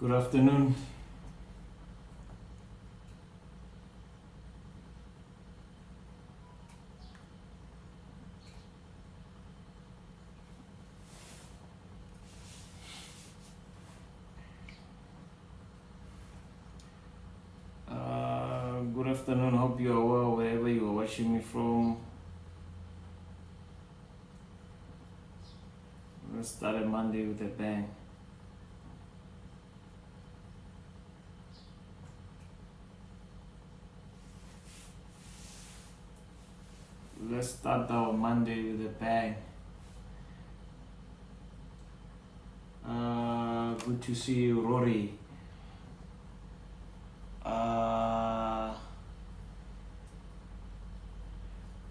Good afternoon. Good afternoon. Hope you are well wherever you are watching me from. Let's start a Monday with a bang. Let's start our Monday with a bang. Good to see you, Rory.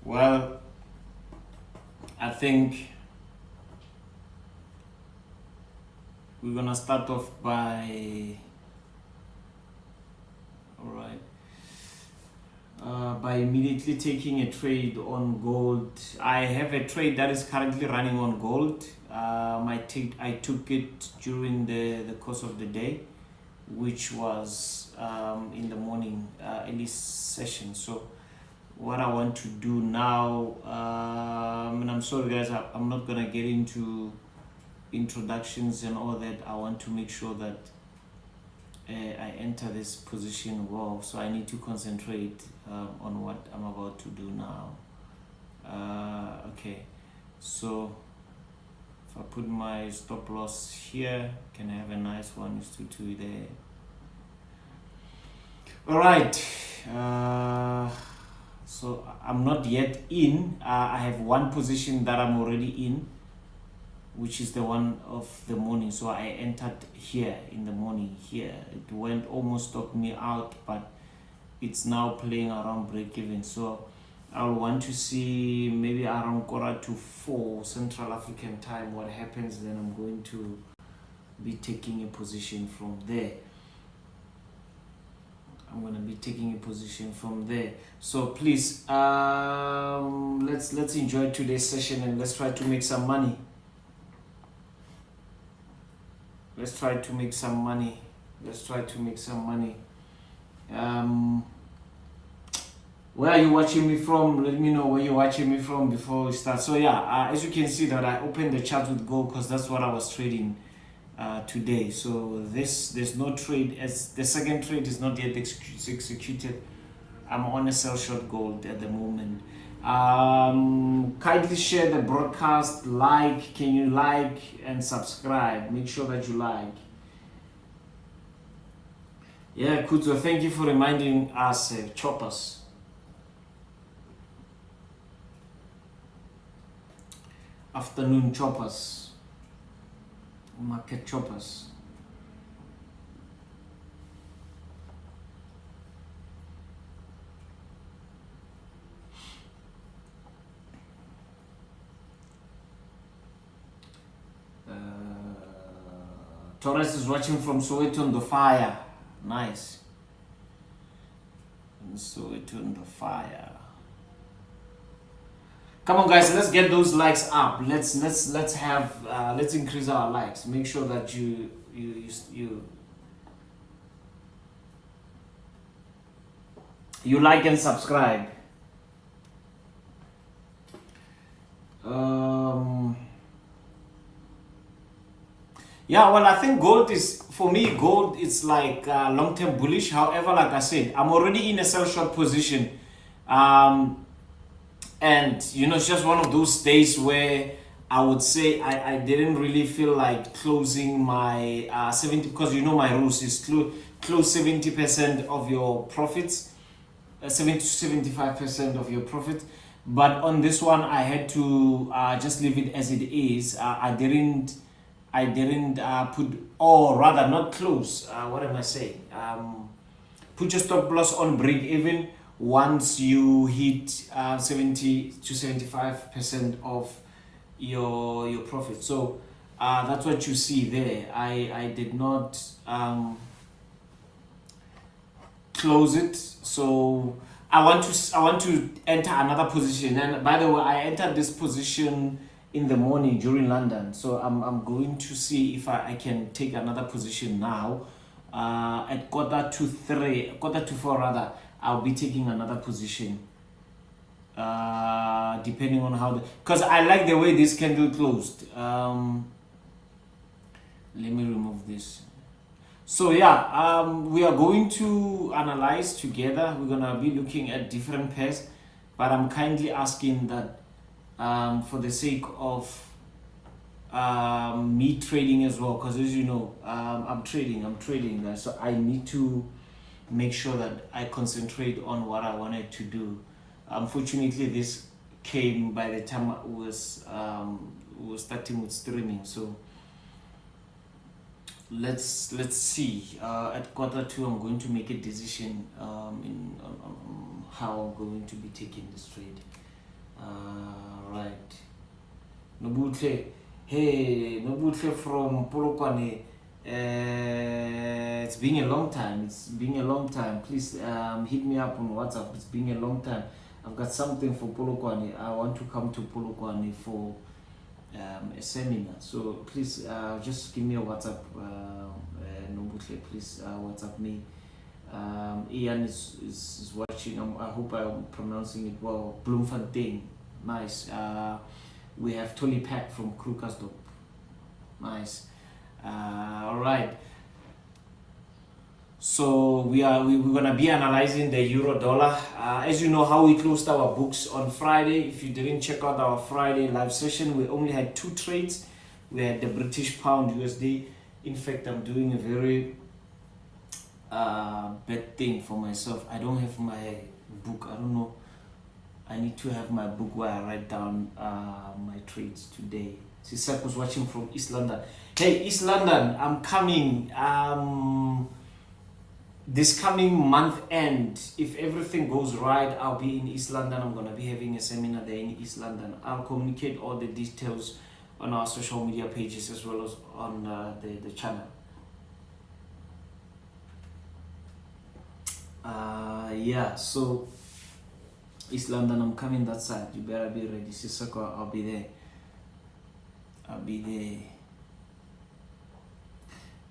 Well, I think we're gonna start off by by immediately taking a trade on gold. I have a trade that is currently running on gold. I took it during the course of the day, which was in the morning, early session. So what I want to do now, and I'm sorry guys, I'm not gonna get into introductions and all that. I want to make sure that I enter this position well, so I need to concentrate on what I'm about to do now. Okay, so if I put my stop loss here, can I have a nice 1:2 there? All right, so I'm not yet in. I have one position that I'm already in, which is the one of the morning. So I entered here in the morning here. It went almost stopped me out, but it's now playing around break even. So I'll want to see maybe around 3:45 Central African time what happens. Then I'm going to be taking a position from there. So please, let's enjoy today's session and let's try to make some money. Where are you watching me from? Let me know where you're watching me from before we start. So yeah, as you can see that I opened the chart with gold because that's what I was trading today. So there's no trade, as the second trade is not yet executed. I'm on a sell short gold at the moment. Kindly share the broadcast, can you like and subscribe? Make sure that you like. Yeah, Kuto, thank you for reminding us, choppers. Afternoon choppers, market choppers. Torres is watching from Soweto on the fire. Nice. Soweto on the fire. Come on, guys, let's get those likes up. Let's increase our likes. Make sure that you like and subscribe. Yeah, well, I think gold is, for me, it's like long-term bullish. However, like I said, I'm already in a sell short position. And it's just one of those days where I would say I didn't really feel like closing my 70, because my rules is close 70% of your profits, 70 to 75% of your profit. But on this one, I had to just leave it as it is. I didn't put, or rather not close. What am I saying? Put your stop loss on break even once you hit 70 to 75% of your profit. So that's what you see there. I did not close it. So I want to enter another position. And by the way, I entered this position in the morning during London. So I'm going to see if I can take another position now at quarter to four rather, I'll be taking another position. Depending on how because I like the way this candle closed. Let me remove this. So yeah, we are going to analyze together. We're gonna be looking at different pairs, but I'm kindly asking that for the sake of me trading as well, because as you know, I'm trading, guys. So I need to make sure that I concentrate on what I wanted to do. Unfortunately, this came by the time I was starting with streaming. So let's see. At quarter two, I'm going to make a decision in how I'm going to be taking this trade. Right. Nobutle, hey, Nobutle from Polokwane. It's been a long time. Please hit me up on WhatsApp. It's been a long time. I've got something for Polokwane. I want to come to Polokwane for a seminar. So please just give me a WhatsApp. Nobutle, please WhatsApp me. Ian is watching. I hope I'm pronouncing it well. Bloemfontein. Nice. We have Tony Pack from Krugersdorp. Nice. All right. So we're gonna be analyzing the euro dollar. As you know, how we closed our books on Friday. If you didn't check out our Friday live session, we only had 2 trades. We had the British pound USD. In fact, I'm doing a very bad thing for myself. I don't have my book. I don't know. I need to have my book where I write down my trades today. Sisak was watching from East London. Hey, East London, I'm coming. This coming month end, if everything goes right, I'll be in East London. I'm gonna be having a seminar there in East London. I'll communicate all the details on our social media pages as well as on the channel. Yeah, so East London, I'm coming that side. You better be ready. Sisako, I'll be there.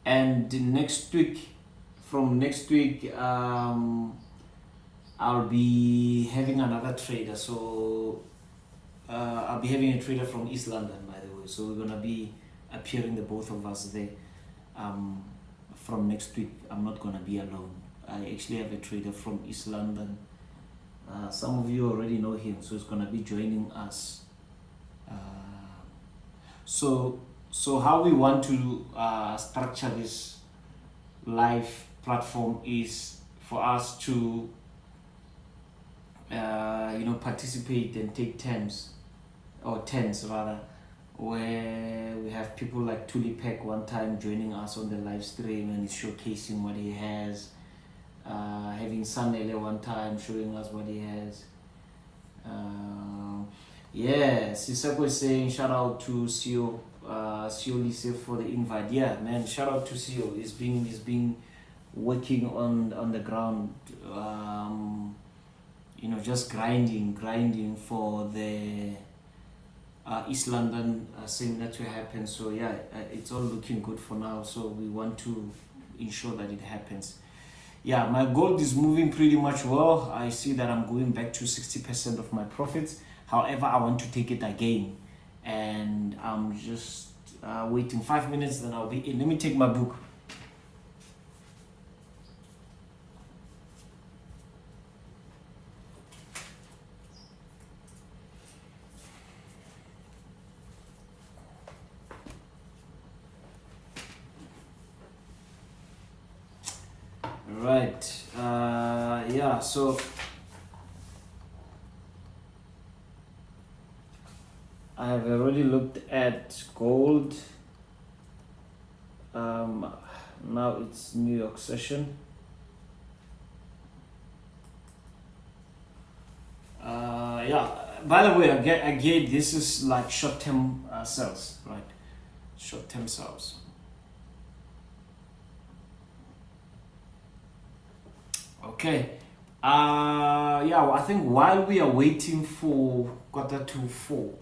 And next week, from next week, I'll be having another trader. So I'll be having a trader from East London, by the way. So we're gonna be appearing, the both of us there. From next week, I'm not gonna be alone. I actually have a trader from East London. Some of you already know him, so he's gonna be joining us. So how we want to structure this live platform is for us to participate and take turns rather, where we have people like Tulipek one time joining us on the live stream and he's showcasing what he has, having Sanele one time showing us what he has. Yeah, Sisako is saying shout out to CEO Lise for the invite. Yeah, man, shout out to CEO. He's been working on the ground, just grinding for the East London seminar to happen. So yeah, it's all looking good for now. So we want to ensure that it happens. Yeah, my gold is moving pretty much well. I see that I'm going back to 60% of my profits. However, I want to take it again, and I'm just waiting 5 minutes, then I'll be in. Let me take my book. Right. Yeah, so I have already looked at gold. Now it's New York session. Yeah, by the way, again, this is like short-term sales, right? Short-term sales. Okay. Yeah, well, I think while we are waiting for quarter to 4,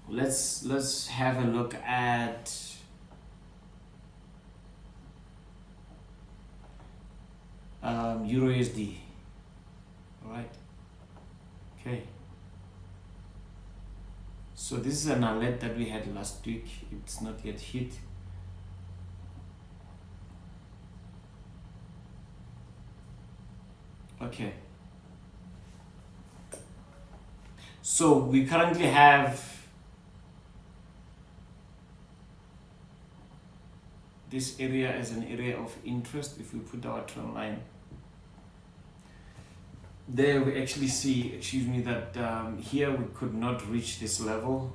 let's have a look at Euro USD. All right. Okay. So this is an alert that we had last week. It's not yet hit. Okay. So we currently have this area as an area of interest. If we put our trend line there, we actually see, excuse me, that here we could not reach this level.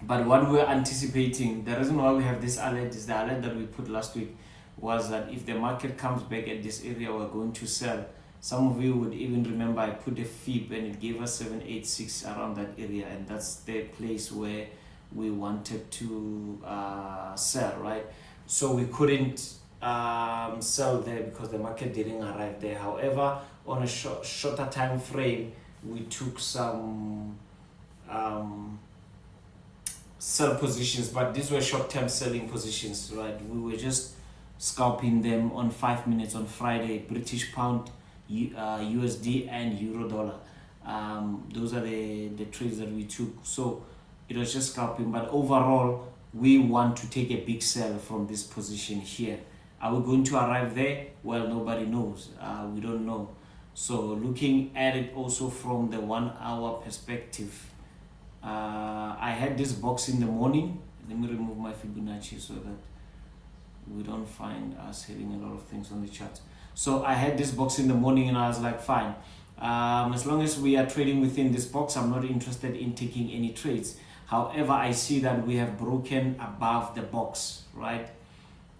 But what we're anticipating, the reason why we have this alert is the alert that we put last week was that if the market comes back at this area, we're going to sell. Some of you would even remember I put a fib and it gave us 786 around that area, and that's the place where we wanted to sell, right? So we couldn't sell there because the market didn't arrive there. However, on a shorter time frame, we took some sell positions, but these were short-term selling positions, right? We were just scalping them on 5 minutes on Friday, British pound, USD and euro dollar. Those are the trades that we took. So it was just scalping, but overall we want to take a big sell from this position here. Are we going to arrive there? Well, nobody knows. We don't know. So looking at it also from the 1 hour perspective, I had this box in the morning. Let me remove my Fibonacci so that we don't find us having a lot of things on the chart. So I had this box in the morning and I was like, fine, as long as we are trading within this box, I'm not interested in taking any trades. However, I see that we have broken above the box, right?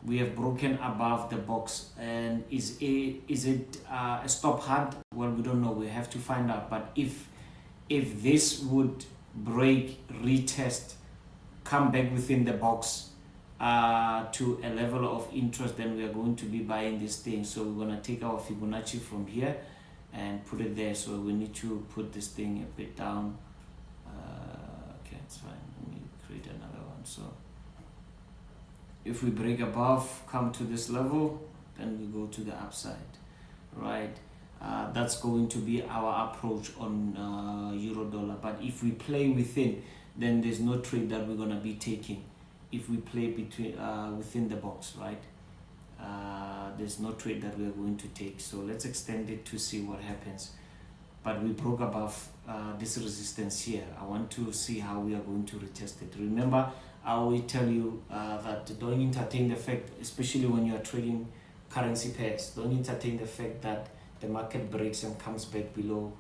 We have broken above the box, and is it a stop hunt? Well, we don't know. We have to find out. But if this would break, retest, come back within the box to a level of interest, then we are going to be buying this thing. So we're going to take our Fibonacci from here and put it there. So we need to put this thing a bit down. Okay, it's fine. Let me create another one. So if we break above, come to this level, then we go to the upside, right? That's going to be our approach on euro dollar. But if we play within, then there's no trade that we're going to be taking. If we play between within the box, right? There's no trade that we're going to take. So let's extend it to see what happens. But we broke above this resistance here. I want to see how we are going to retest it. Remember, I always tell you that don't entertain the fact, especially when you are trading currency pairs, don't entertain the fact that the market breaks and comes back below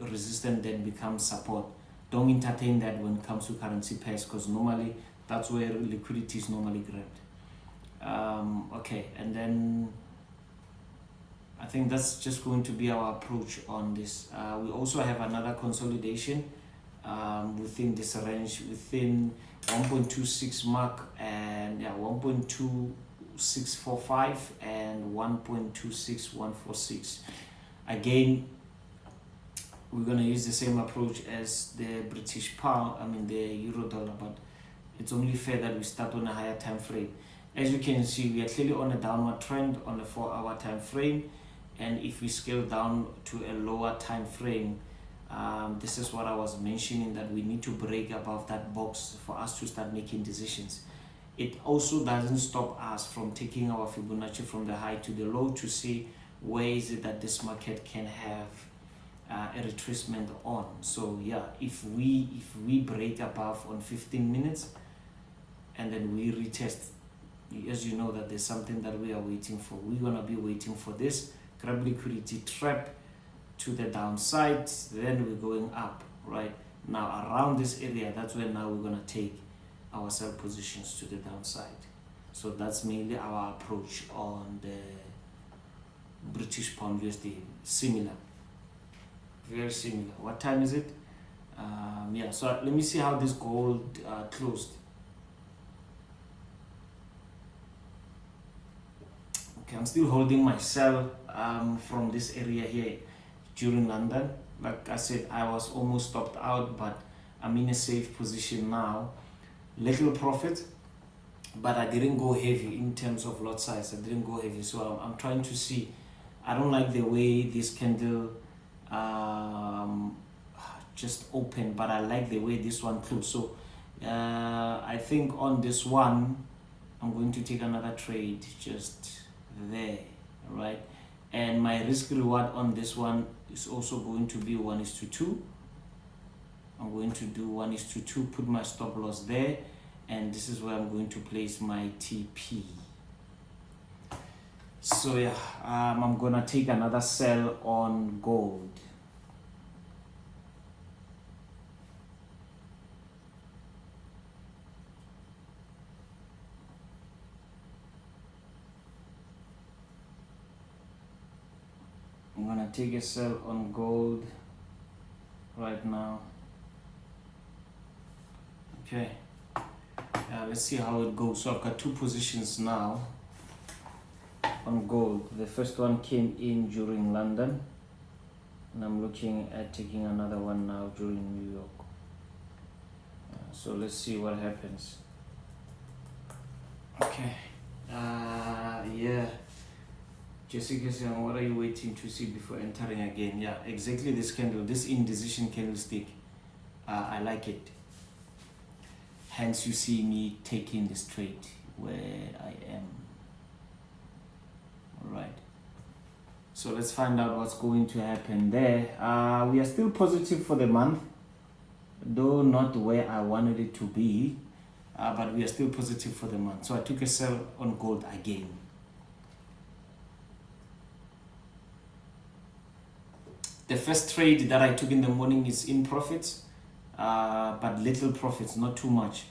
resistance, then becomes support. Don't entertain that when it comes to currency pairs, because normally that's where liquidity is normally grabbed. Okay, and then I think that's just going to be our approach on this. We also have another consolidation within this range, within 1.26 mark, and 1.2645 and 1.26146. Again, we're going to use the same approach as the British pound, the euro dollar, but it's only fair that we start on a higher time frame. As you can see, we are clearly on a downward trend on a 4-hour time frame, and if we scale down to a lower time frame, this is what I was mentioning, that we need to break above that box for us to start making decisions. It also doesn't stop us from taking our Fibonacci from the high to the low to see where is it that this market can have a retracement on. So yeah, if we break above on 15 minutes and then we retest, as you know that there's something that we are waiting for. We're gonna be waiting for this grab liquidity trap to the downside, then we're going up. Right now around this area, that's where now we're gonna take our sell positions to the downside. So that's mainly our approach on the British pound USD. Similar, very similar. What time is it? Yeah, so let me see how this gold closed. Okay, I'm still holding my sell from this area here during London. Like I said, I was almost stopped out, but I'm in a safe position now. Little profit, but I didn't go heavy in terms of lot size. I didn't go heavy, so I'm trying to see. I don't like the way this candle just opened, but I like the way this one closed. So I think on this one I'm going to take another trade just there, right? And my risk reward on this one is also going to be 1:2. I'm going to do 1:2, put my stop loss there, and this is where I'm going to place my TP. So yeah, I'm gonna take another sell on gold. I'm gonna take a sell on gold right now. Okay, let's see how it goes. So I've got two positions now on gold. The first one came in during London, and I'm looking at taking another one now during New York. So let's see what happens. Okay, yeah. Jessica saying, what are you waiting to see before entering again? Yeah, exactly this candle, this indecision candlestick. I like it. Hence you see me taking this trade where I am. Alright. So let's find out what's going to happen there. We are still positive for the month, though not where I wanted it to be, but we are still positive for the month. So I took a sell on gold again. The first trade that I took in the morning is in profits, but little profits, not too much.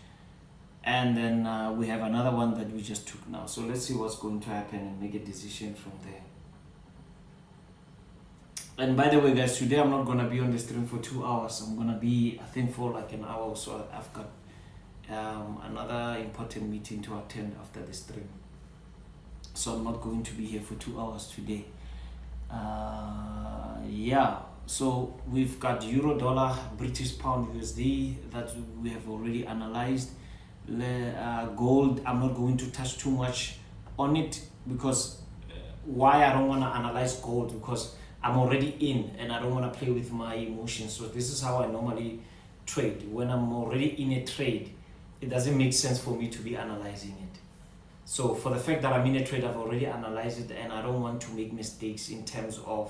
And then we have another one that we just took now. So let's see what's going to happen and make a decision from there. And by the way, guys, today I'm not going to be on the stream for 2 hours. I'm going to be, I think, for like an hour or so. I've got another important meeting to attend after the stream. So I'm not going to be here for 2 hours today. Yeah, so we've got euro, dollar, British pound, USD that we have already analyzed. Gold, I'm not going to touch too much on it because why I don't want to analyze gold, because I'm already in and I don't want to play with my emotions. So this is how I normally trade. When I'm already in a trade, it doesn't make sense for me to be analyzing it. So for the fact that I'm in a trade, I've already analyzed it and I don't want to make mistakes in terms of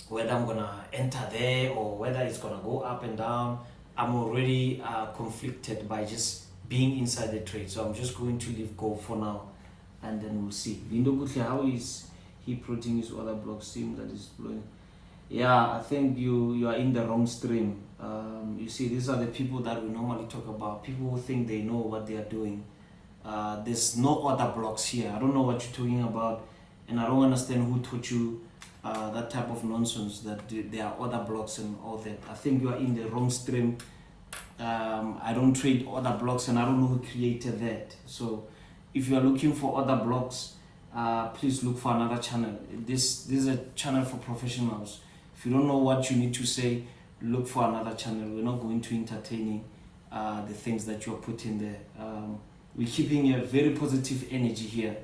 whether I'm gonna enter there or whether it's gonna go up and down. I'm already conflicted by just being inside the trade. So I'm just going to leave go for now and then we'll see. Lindo Gutle, how is he putting his other block stream that is blowing? Yeah, I think you are in the wrong stream. You see, these are the people that we normally talk about. People who think they know what they are doing. There's no other blocks here. I don't know what you're talking about, and I don't understand who taught you that type of nonsense that there are other blocks and all that. I think you are in the wrong stream. I don't trade other blocks, and I don't know who created that. So if you are looking for other blocks, please look for another channel. This is a channel for professionals. If you don't know what you need to say, look for another channel. We're not going to entertaining the things that you're putting there. We're keeping a very positive energy here,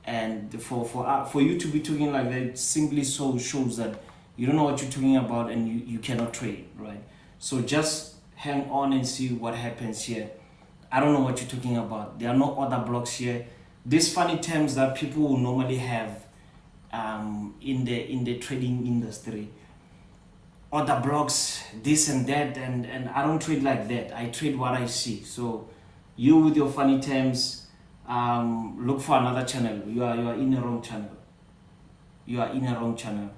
and for you to be talking like that simply shows that you don't know what you're talking about and you cannot trade, right? So just hang on and see what happens here. I don't know what you're talking about. There are no other blocks here. These funny terms that people will normally have in the trading industry, other blocks, this and that, and I don't trade like that. I trade what I see. So you with your funny terms, look for another channel. You are in the wrong channel. You are in a wrong channel.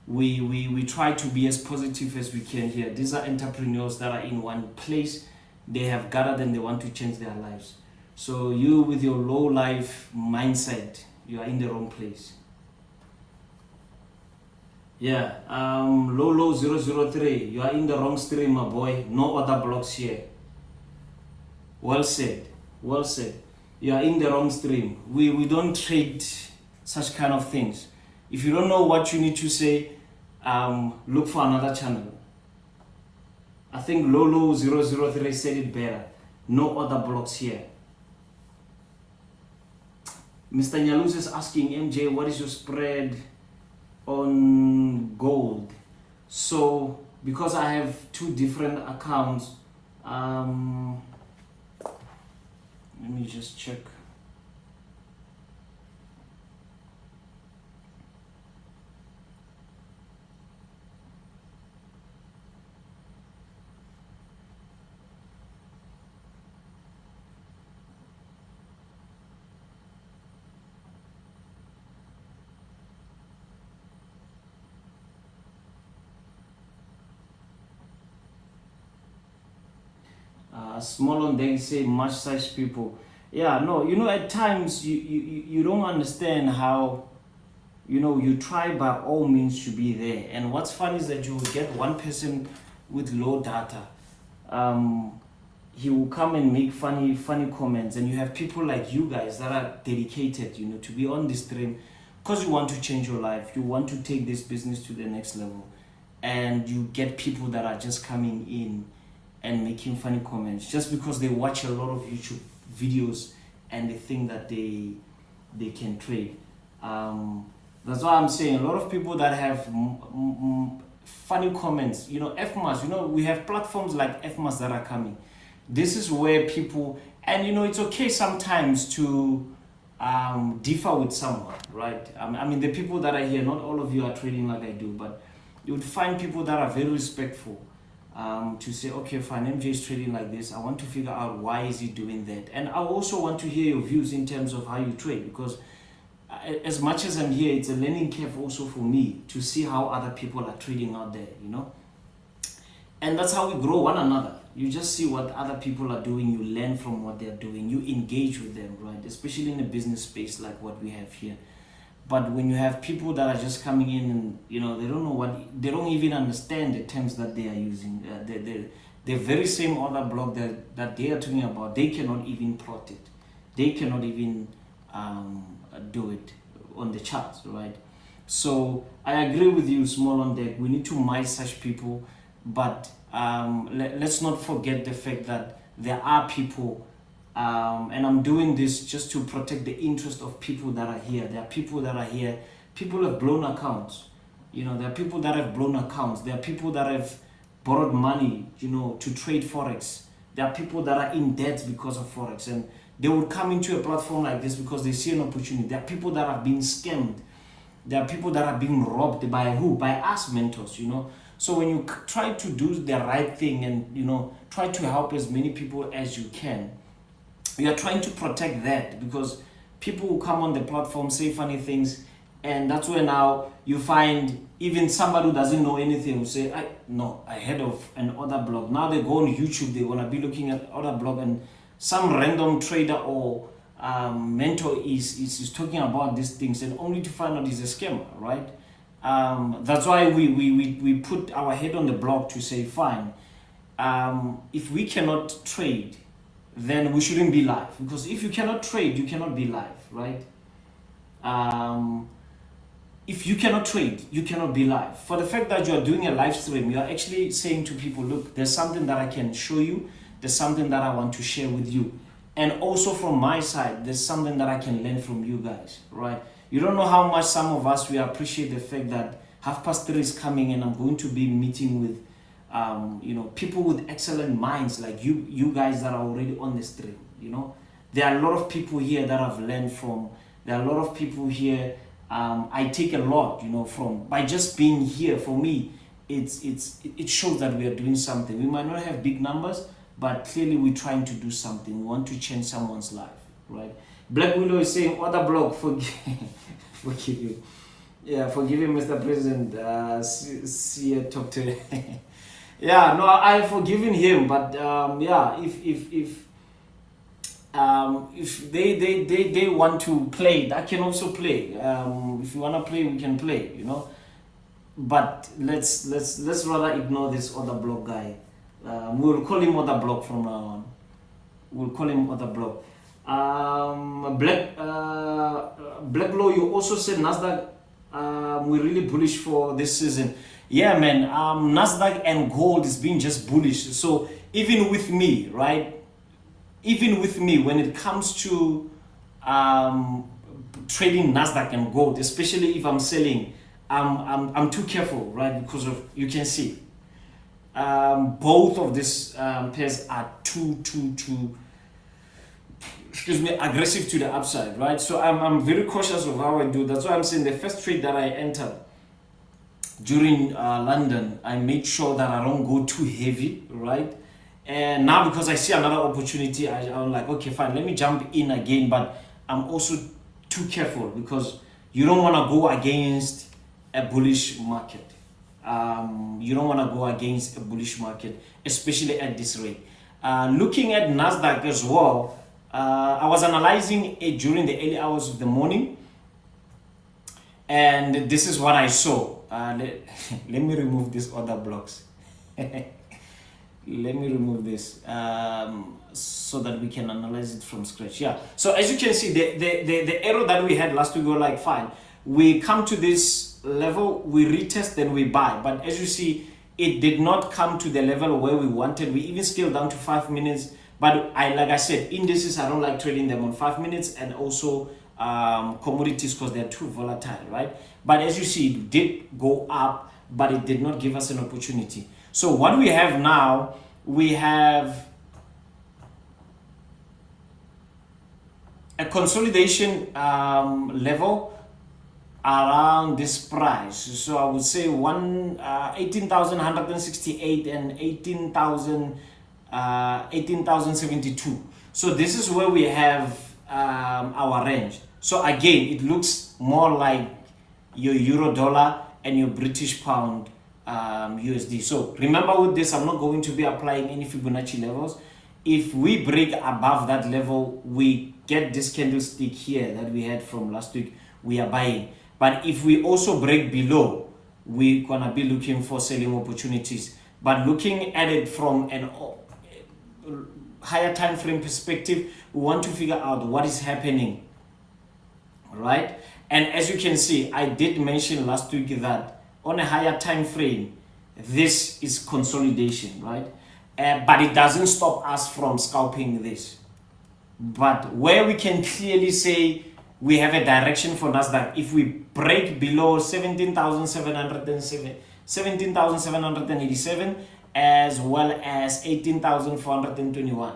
We try to be as positive as we can here. These are entrepreneurs that are in one place. They have gathered and they want to change their lives. So you with your low life mindset, you are in the wrong place. Yeah, Lolo 003, you are in the wrong stream, my boy. No other blocks here. Well said, well said. You are in the wrong stream. We don't trade such kind of things. If you don't know what you need to say, look for another channel. I think Lolo 003 said it better. no other blocks here. Mr. Nyaluz is asking, MJ, what is your spread on gold? So because I have two different accounts, let me just check. Small on they say much such people. Yeah, no, at times you don't understand how, you try by all means to be there. And what's funny is that you will get one person with low data. He will come and make funny comments, and you have people like you guys that are dedicated, to be on this stream because you want to change your life. You want to take this business to the next level. And you get people that are just coming in and making funny comments just because they watch a lot of YouTube videos and they think that they can trade. That's why I'm saying a lot of people that have funny comments, FMAS, we have platforms like FMAS that are coming. This is where people, and it's okay sometimes to differ with someone, right? I mean, the people that are here, not all of you are trading like I do, but you would find people that are very respectful. To say, okay, fine, MJ is trading like this. I want to figure out why is he doing that. And I also want to hear your views in terms of how you trade, because as much as I'm here, it's a learning curve also for me to see how other people are trading out there, And that's how we grow one another. You just see what other people are doing. You learn from what they're doing. You engage with them, right? Especially in a business space like what we have here. But when you have people that are just coming in and, they don't know they don't even understand the terms that they are using. The very same other block that they are talking about, they cannot even plot it. They cannot even do it on the charts, right? So I agree with you, Small on Deck. We need to mind such people, but let's not forget the fact that there are people, and I'm doing this just to protect the interest of people that are here. There are people that are here. People have blown accounts. There are people that have blown accounts. There are people that have borrowed money, to trade Forex. There are people that are in debt because of Forex. And they would come into a platform like this because they see an opportunity. There are people that are being scammed. There are people that are being robbed by who? By us mentors, So when you try to do the right thing and, try to help as many people as you can, we are trying to protect that, because people will come on the platform, say funny things, and that's where now you find even somebody who doesn't know anything will say, I heard of an other blog. Now they go on YouTube, they want to be looking at other blog, and some random trader or mentor is talking about these things, and only to find out he's a scammer, right? That's why we put our head on the block to say, fine, if we cannot trade, then we shouldn't be live, because if you cannot trade, you cannot be live, right? If you cannot trade, you cannot be live. For the fact that you are doing a live stream, you are actually saying to people, look, there's something that I can show you, there's something that I want to share with you, and also from my side, there's something that I can learn from you guys, right? You don't know how much some of us, we appreciate the fact that 3:30 is coming and I'm going to be meeting with people with excellent minds like you guys that are already on the stream. There are a lot of people here that I've learned from. There are a lot of people here I take a lot, from by just being here. For me, it shows that we are doing something. We might not have big numbers, but clearly we're trying to do something. We want to change someone's life, right? Black Willow is saying, other blog, forgive you. Yeah, forgive him, Mr. President. See you talk to Yeah, no, I've forgiven him, but if they want to play, I can also play. If you wanna play, we can play, But let's rather ignore this other blog guy. We'll call him other blog from now on. We'll call him other blog. Black Law, you also said Nasdaq. We're really bullish for this season. Yeah, man. Nasdaq and gold is being just bullish. So even with me, right? even with me, when it comes to trading Nasdaq and gold, especially if I'm selling, I'm too careful, right? Because of, you can see both of these pairs are too aggressive to the upside, right? So I'm very cautious of how I do. That's why I'm saying the first trade that I entered during London, I made sure that I don't go too heavy, right? And now because I see another opportunity, I'm like, okay, fine, let me jump in again. But I'm also too careful because you don't want to go against a bullish market. You don't want to go against a bullish market, especially at this rate. Looking at Nasdaq as well, I was analyzing it during the early hours of the morning, and this is what I saw. Let me remove these other blocks. Let me remove this so that we can analyze it from scratch. Yeah, so as you can see, the arrow that we had last week, we were like, fine, we come to this level, we retest, then we buy. But as you see, it did not come to the level where we wanted. We even scaled down to 5 minutes. But like I said, indices, I don't like trading them on 5 minutes, and also commodities because they're too volatile, right? But as you see, it did go up, but it did not give us an opportunity. So what we have now, we have a consolidation level around this price. So I would say 18,168 and 18,072. So this is where we have our range. So again, it looks more like your euro dollar and your British pound USD. So remember, with this, I'm not going to be applying any Fibonacci levels. If we break above that level, we get this candlestick here that we had from last week, we are buying. But if we also break below, we're gonna be looking for selling opportunities. But looking at it from an higher time frame perspective, we want to figure out what is happening, right? And as you can see, I did mention last week that on a higher time frame, this is consolidation, right? But it doesn't stop us from scalping this. But where we can clearly say we have a direction for Nasdaq, if we break below 17,787 as well as 18,421.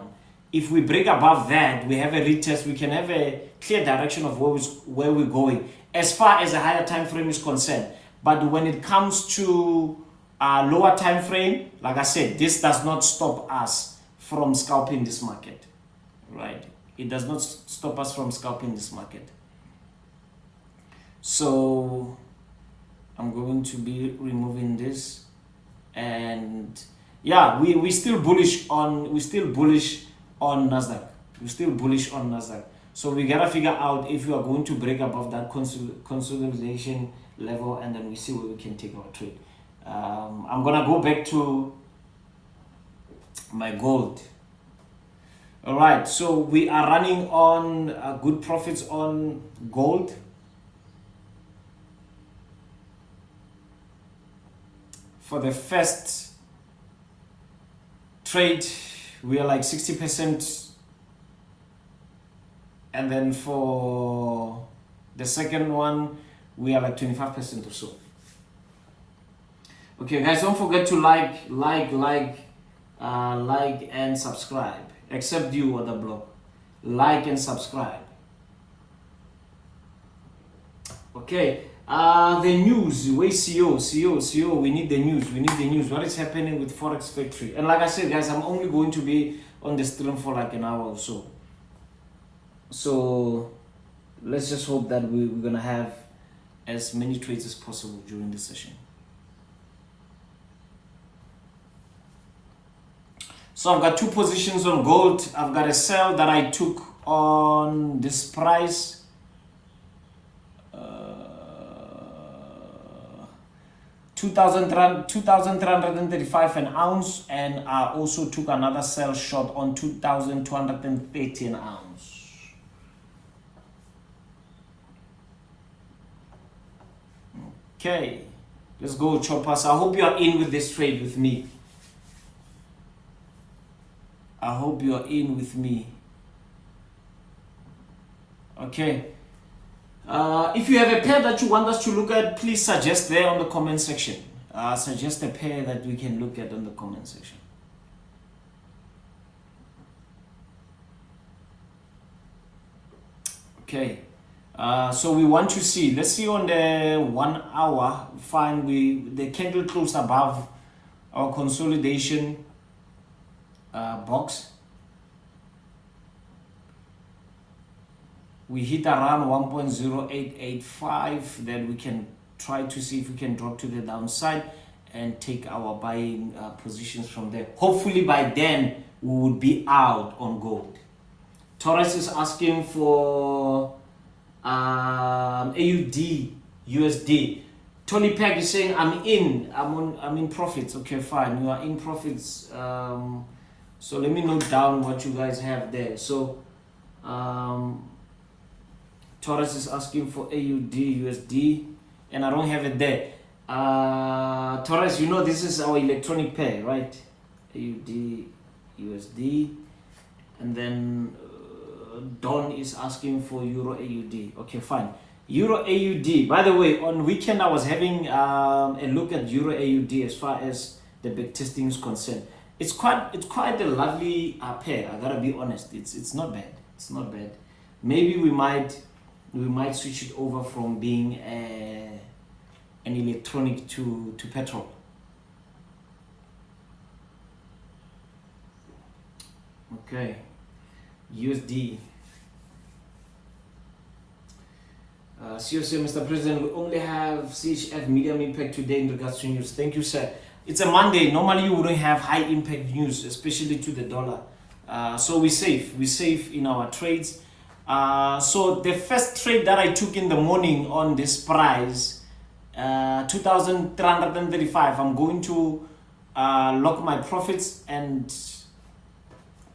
If we break above that, we have a retest, we can have a clear direction of where we're going as far as a higher time frame is concerned. But when it comes to a lower time frame, like I said, this does not stop us from scalping this market, right? It does not stop us from scalping this market. So I'm going to be removing this, and yeah, we still bullish on Nasdaq. We're still bullish on Nasdaq. So we gotta figure out if we are going to break above that consolidation level, and then we see where we can take our trade. I'm gonna go back to my gold. All right, so we are running on good profits on gold. For the first trade, we are like 60%, and then for the second one, we are like 25% or so. Okay, guys, don't forget to like and subscribe. Except you, other block, like and subscribe. Okay. The news, wait, CO, we need the news. What is happening with Forex Factory? And like I said, guys, I'm only going to be on the stream for like an hour or so. So let's just hope that we're gonna have as many trades as possible during this session. So I've got two positions on gold. I've got a sell that I took on this price. 2,335 an ounce, and I also took another sell shot on 2,230 an ounce. Okay, let's go, choppers. I hope you are in with this trade with me. I hope you are in with me. Okay. If you have a pair that you want us to look at, please suggest there on the comment section. Suggest a pair that we can look at on the comment section. Okay. So we want to see. Let's see on the 1 hour. Fine. The candle closed above our consolidation box. We hit around 1.0885. Then we can try to see if we can drop to the downside and take our buying positions from there. Hopefully by then we would be out on gold. Taurus is asking for AUD USD. Tony Peck is saying I'm in profits. Okay, fine, you are in profits. So let me note down what you guys have there. So Taurus is asking for AUD USD, and I don't have it there. Taurus, you know this is our electronic pair, right? AUD USD, and then Don is asking for Euro AUD. Okay, fine. Euro AUD. By the way, on weekend I was having a look at Euro AUD as far as the back testing is concerned. It's quite a lovely pair. I gotta be honest. It's not bad. It's not bad. Maybe we might switch it over from being an electronic to petrol. Okay. USD. COC, Mr. President, we only have CHF medium impact today in regards to news. Thank you, sir. It's a Monday. Normally you wouldn't have high impact news, especially to the dollar. So we're safe. We're safe in our trades. So the first trade that I took in the morning on this price, 2,335, I'm going to lock my profits and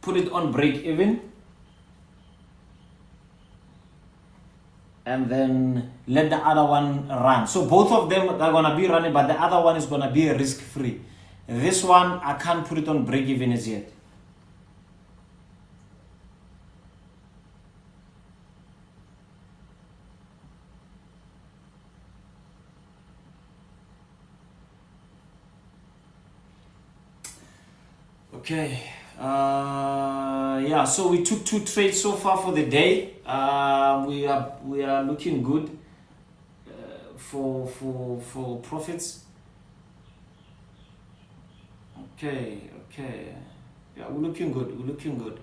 put it on break even, and then let the other one run. So both of them are gonna be running, but the other one is gonna be risk free. This one I can't put it on break even as yet. Okay. Yeah, so we took 2 trades so far for the day. We are looking good for profits. Okay. Yeah, we're looking good.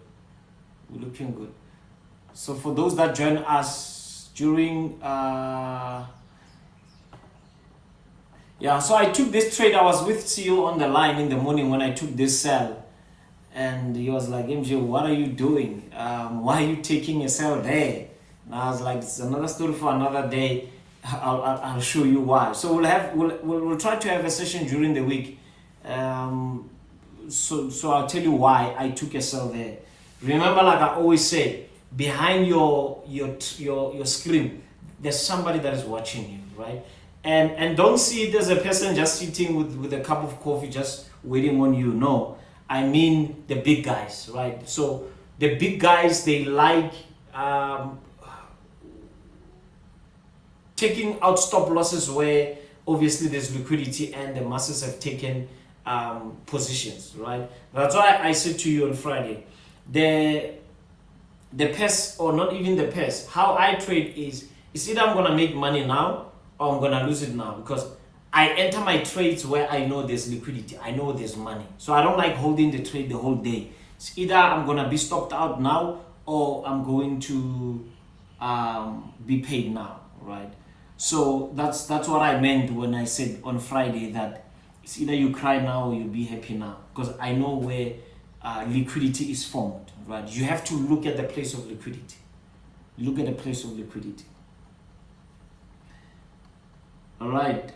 So for those that join us during yeah, so I took this trade. I was with CEO on the line in the morning when I took this sell. And he was like, MJ, what are you doing? Why are you taking a sell there? And I was like, it's another story for another day. I'll show you why. So we'll try to have a session during the week. So I'll tell you why I took a sell there. Remember, like I always say, behind your screen, there's somebody that is watching you, right? And don't see it as a person just sitting with a cup of coffee, just waiting on you. No. I mean the big guys, right? So the big guys, they like taking out stop losses where obviously there's liquidity and the masses have taken positions, right? That's why I said to you on Friday, the pairs, or not even the pairs, how I trade is either I'm gonna make money now or I'm gonna lose it now, because I enter my trades where I know there's liquidity, I know there's money. So I don't like holding the trade the whole day. It's either I'm gonna be stopped out now or I'm going to be paid now, right? So that's what I meant when I said on Friday that it's either you cry now or you be happy now, because I know where liquidity is formed, right? You have to look at the place of liquidity. Look at the place of liquidity. All right.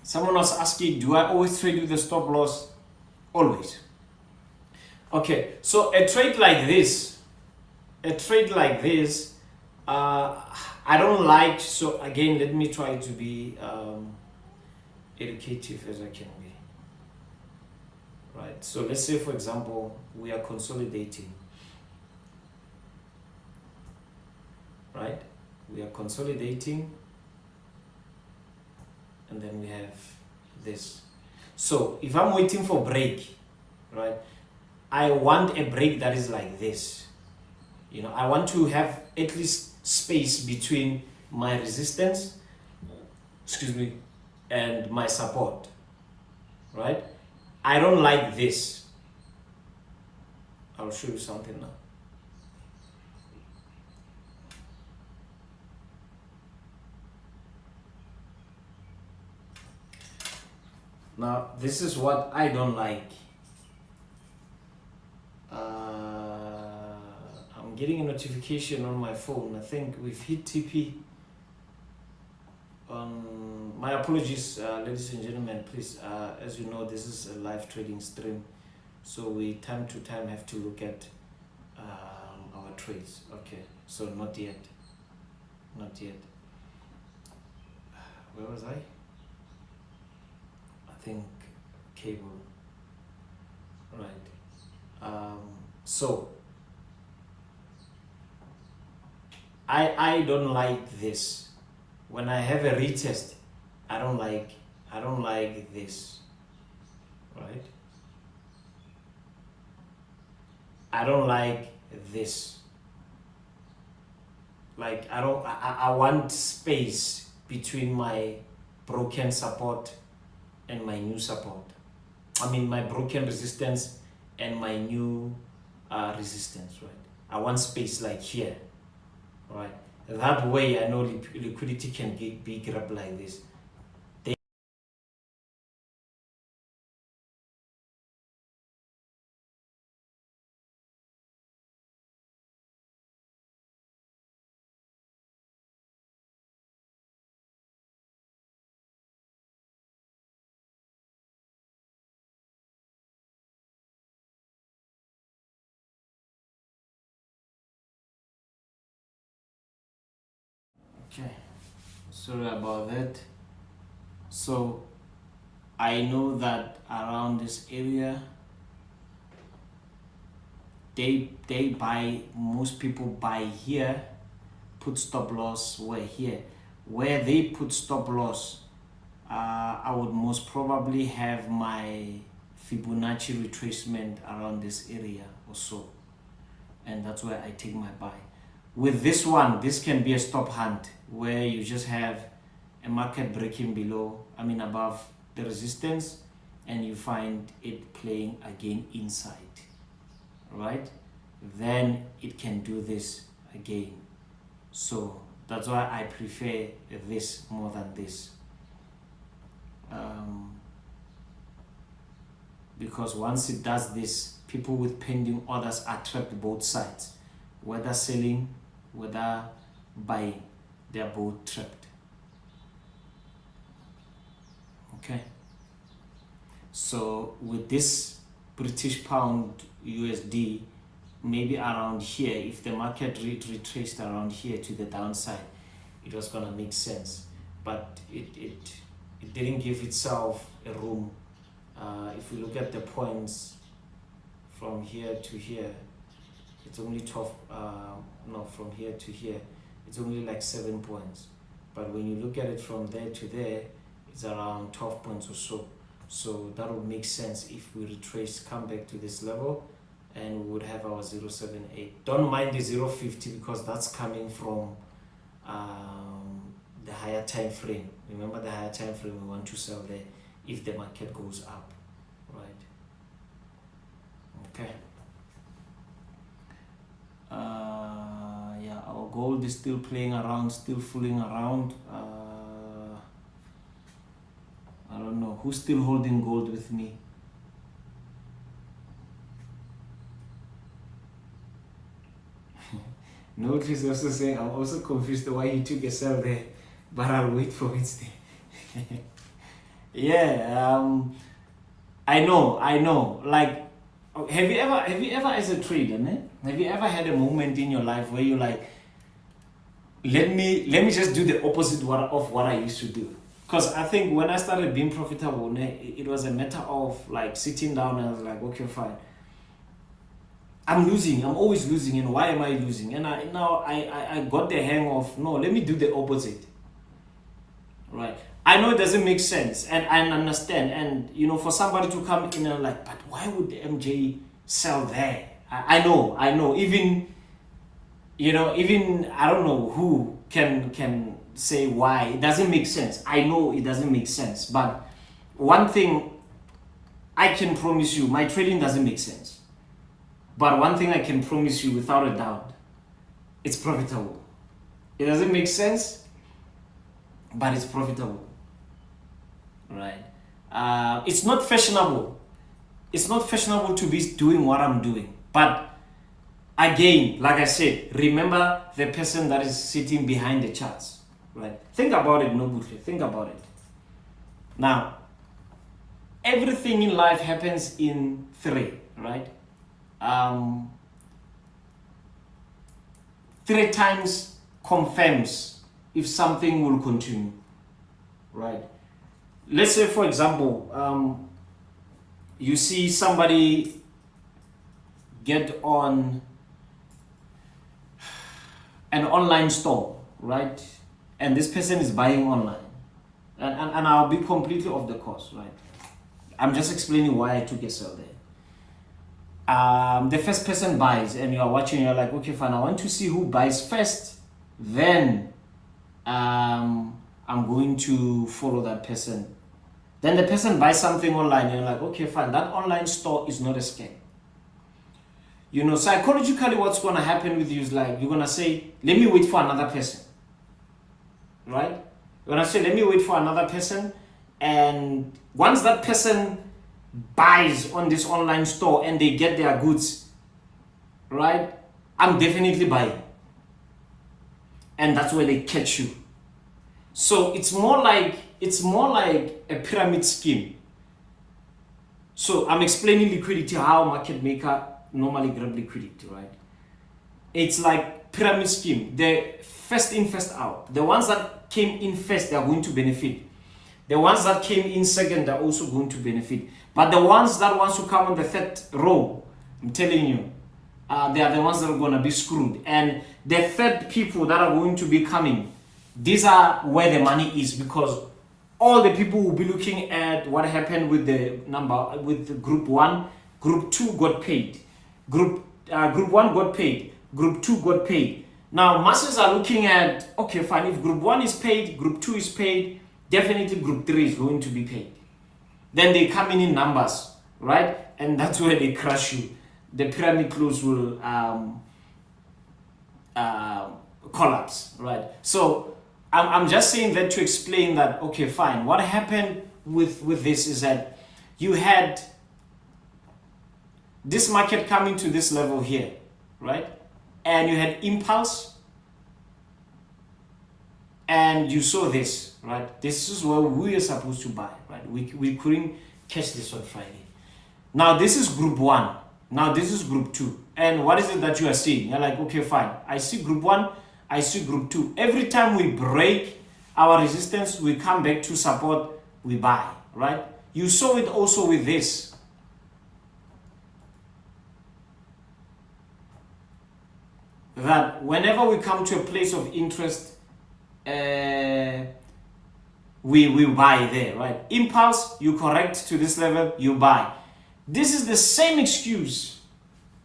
Someone was asking, do I always trade with the stop loss? Always. Okay, so a trade like this, uh, I don't like. So again, let me try to be educative as I can be. Right. So let's say, for example, we are consolidating. Right. We are consolidating, and then we have this. So if I'm waiting for break, right, I want a break that is like this. You know, I want to have at least space between my resistance, excuse me, and my support, right? I don't like this. I'll show you something now. Now, this is what I don't like. I'm getting a notification on my phone. I think we've hit TP. My apologies, ladies and gentlemen. Please, as you know, this is a live trading stream, so we time to time have to look at our trades. Okay, so not yet. Where was I think cable. Right. So I don't like this. When I have a retest, I don't like this. Right? I don't like this. Like I want space between my broken support and my new support. I mean my broken resistance and my new resistance, right? I want space like here, right? That way I know liquidity can be grabbed like this. Okay, sorry about that. So I know that around this area they buy, most people buy here, put stop loss where here. Where they put stop loss, I would most probably have my Fibonacci retracement around this area or so, and that's where I take my buy. With this one, this can be a stop hunt where you just have a market breaking below, I mean above the resistance, and you find it playing again inside, right? Then it can do this again. So that's why I prefer this more than this. Because once it does this, people with pending orders are trapped both sides, whether selling, whether buying, they are both trapped. Okay, so with this British pound USD, maybe around here, if the market retraced around here to the downside, it was gonna make sense, but it didn't give itself a room. If you look at the points from here to here, it's only 12, no, from here to here, it's only like 7 points. But when you look at it from there to there, it's around 12 points or so. So that would make sense if we retrace, come back to this level, and we would have our 078. Don't mind the 050 because that's coming from the higher time frame. Remember the higher time frame, we want to sell there if the market goes up, right? Okay. Yeah, our gold is still playing around, still fooling around. I don't know who's still holding gold with me. Notice is also saying, I'm also confused why he took a sell there, but I'll wait for it. Yeah, I know. Like, have you ever as a trader, have you ever had a moment in your life where you're like, let me just do the opposite of what I used to do? Because I think when I started being profitable, it was a matter of like sitting down and I was like, okay, fine. I'm losing. I'm always losing. And why am I losing? And I got the hang of, no, let me do the opposite. Right? I know it doesn't make sense. And I understand. And, for somebody to come in and like, but why would MJ sell there? I know. Even, I don't know who can say why. It doesn't make sense. I know it doesn't make sense. But one thing I can promise you, my trading doesn't make sense. But one thing I can promise you without a doubt, it's profitable. It doesn't make sense, but it's profitable. Right? It's not fashionable. It's not fashionable to be doing what I'm doing. But again, like I said, remember the person that is sitting behind the charts. Right? Think about it, Nobutle. Think about it. Now, everything in life happens in three, right? 3 times confirms if something will continue, right? Let's say, for example, you see somebody get on an online store, right? And this person is buying online. And I'll be completely off the course, right? I'm just explaining why I took a sell there. The first person buys and you are watching, you're like, okay, fine, I want to see who buys first. Then I'm going to follow that person. Then the person buys something online and you're like, okay, fine, that online store is not a scam. Psychologically, what's going to happen with you is like, you're going to say, let me wait for another person. Right? You're going to say, let me wait for another person. And once that person buys on this online store and they get their goods, right, I'm definitely buying. And that's where they catch you. So it's more like a pyramid scheme. So I'm explaining liquidity, how a market maker normally grab liquidity, right? It's like pyramid scheme. The first in, first out. The ones that came in first, they are going to benefit. The ones that came in second are also going to benefit. But the ones that wants to come on the third row, I'm telling you, they are the ones that are going to be screwed. And the third people that are going to be coming, these are where the money is, because all the people will be looking at what happened with the number, with group 1, group 2 got paid. Group 1 got paid, group 2 got paid. Now masses are looking at, okay, fine, if group 1 is paid, group 2 is paid, definitely group 3 is going to be paid. Then they come in numbers, right? And that's where they crush you. The pyramid close will collapse, right? So I'm just saying that to explain that, okay, fine. What happened with this is that you had this market coming to this level here, right? And you had impulse, and you saw this, right? This is where we are supposed to buy, right? We couldn't catch this on Friday. Now this is group 1. Now this is group 2. And what is it that you are seeing? You're like, okay, fine. I see group 1. I see group 2. Every time we break our resistance, we come back to support, we buy, right? You saw it also with this. That whenever we come to a place of interest, we buy there, right? Impulse, you correct to this level, you buy. This is the same excuse